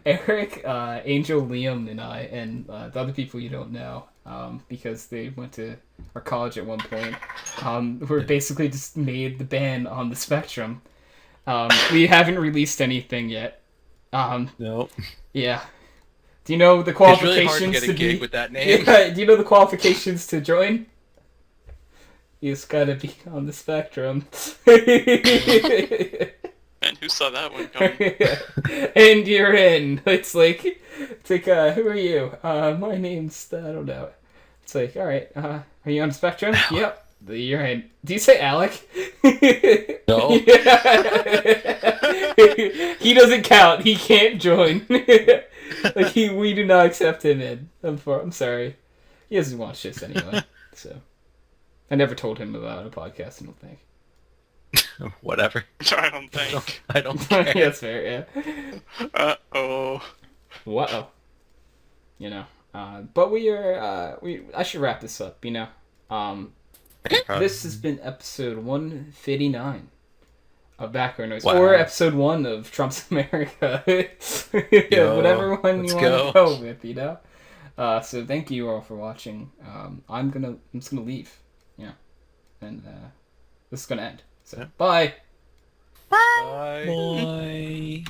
Eric, Angel, Liam, and I, and the other people you don't know, because they went to our college at one point, we're basically just made the band On the Spectrum. We haven't released anything yet. Nope. Yeah. Do you know the It's really qualifications hard to get a be? gig with that name. Yeah, do you know the qualifications to join? You just gotta be on the spectrum. Man, who saw that one coming? And you're in. It's like, who are you? My name's, I don't know. It's like, alright, are you on the spectrum? Yep. You're in. Do you say Alec? No. He doesn't count. He can't join. Like, we do not accept him in. I'm sorry. He doesn't watch this anyway, so. I never told him about a podcast, I don't think. Whatever. I don't think. I don't care. Yeah, that's fair, yeah. Uh-oh. Whoa. You know. But I should wrap this up, you know. This has been episode 159 of Background Noise. Wow. Or episode 1 of Trump's America. Yo, Whatever one let's you go. want to go with, you know. So thank you all for watching. I'm just gonna leave. Yeah. And this is gonna end. So Yeah. bye. Bye. Boy.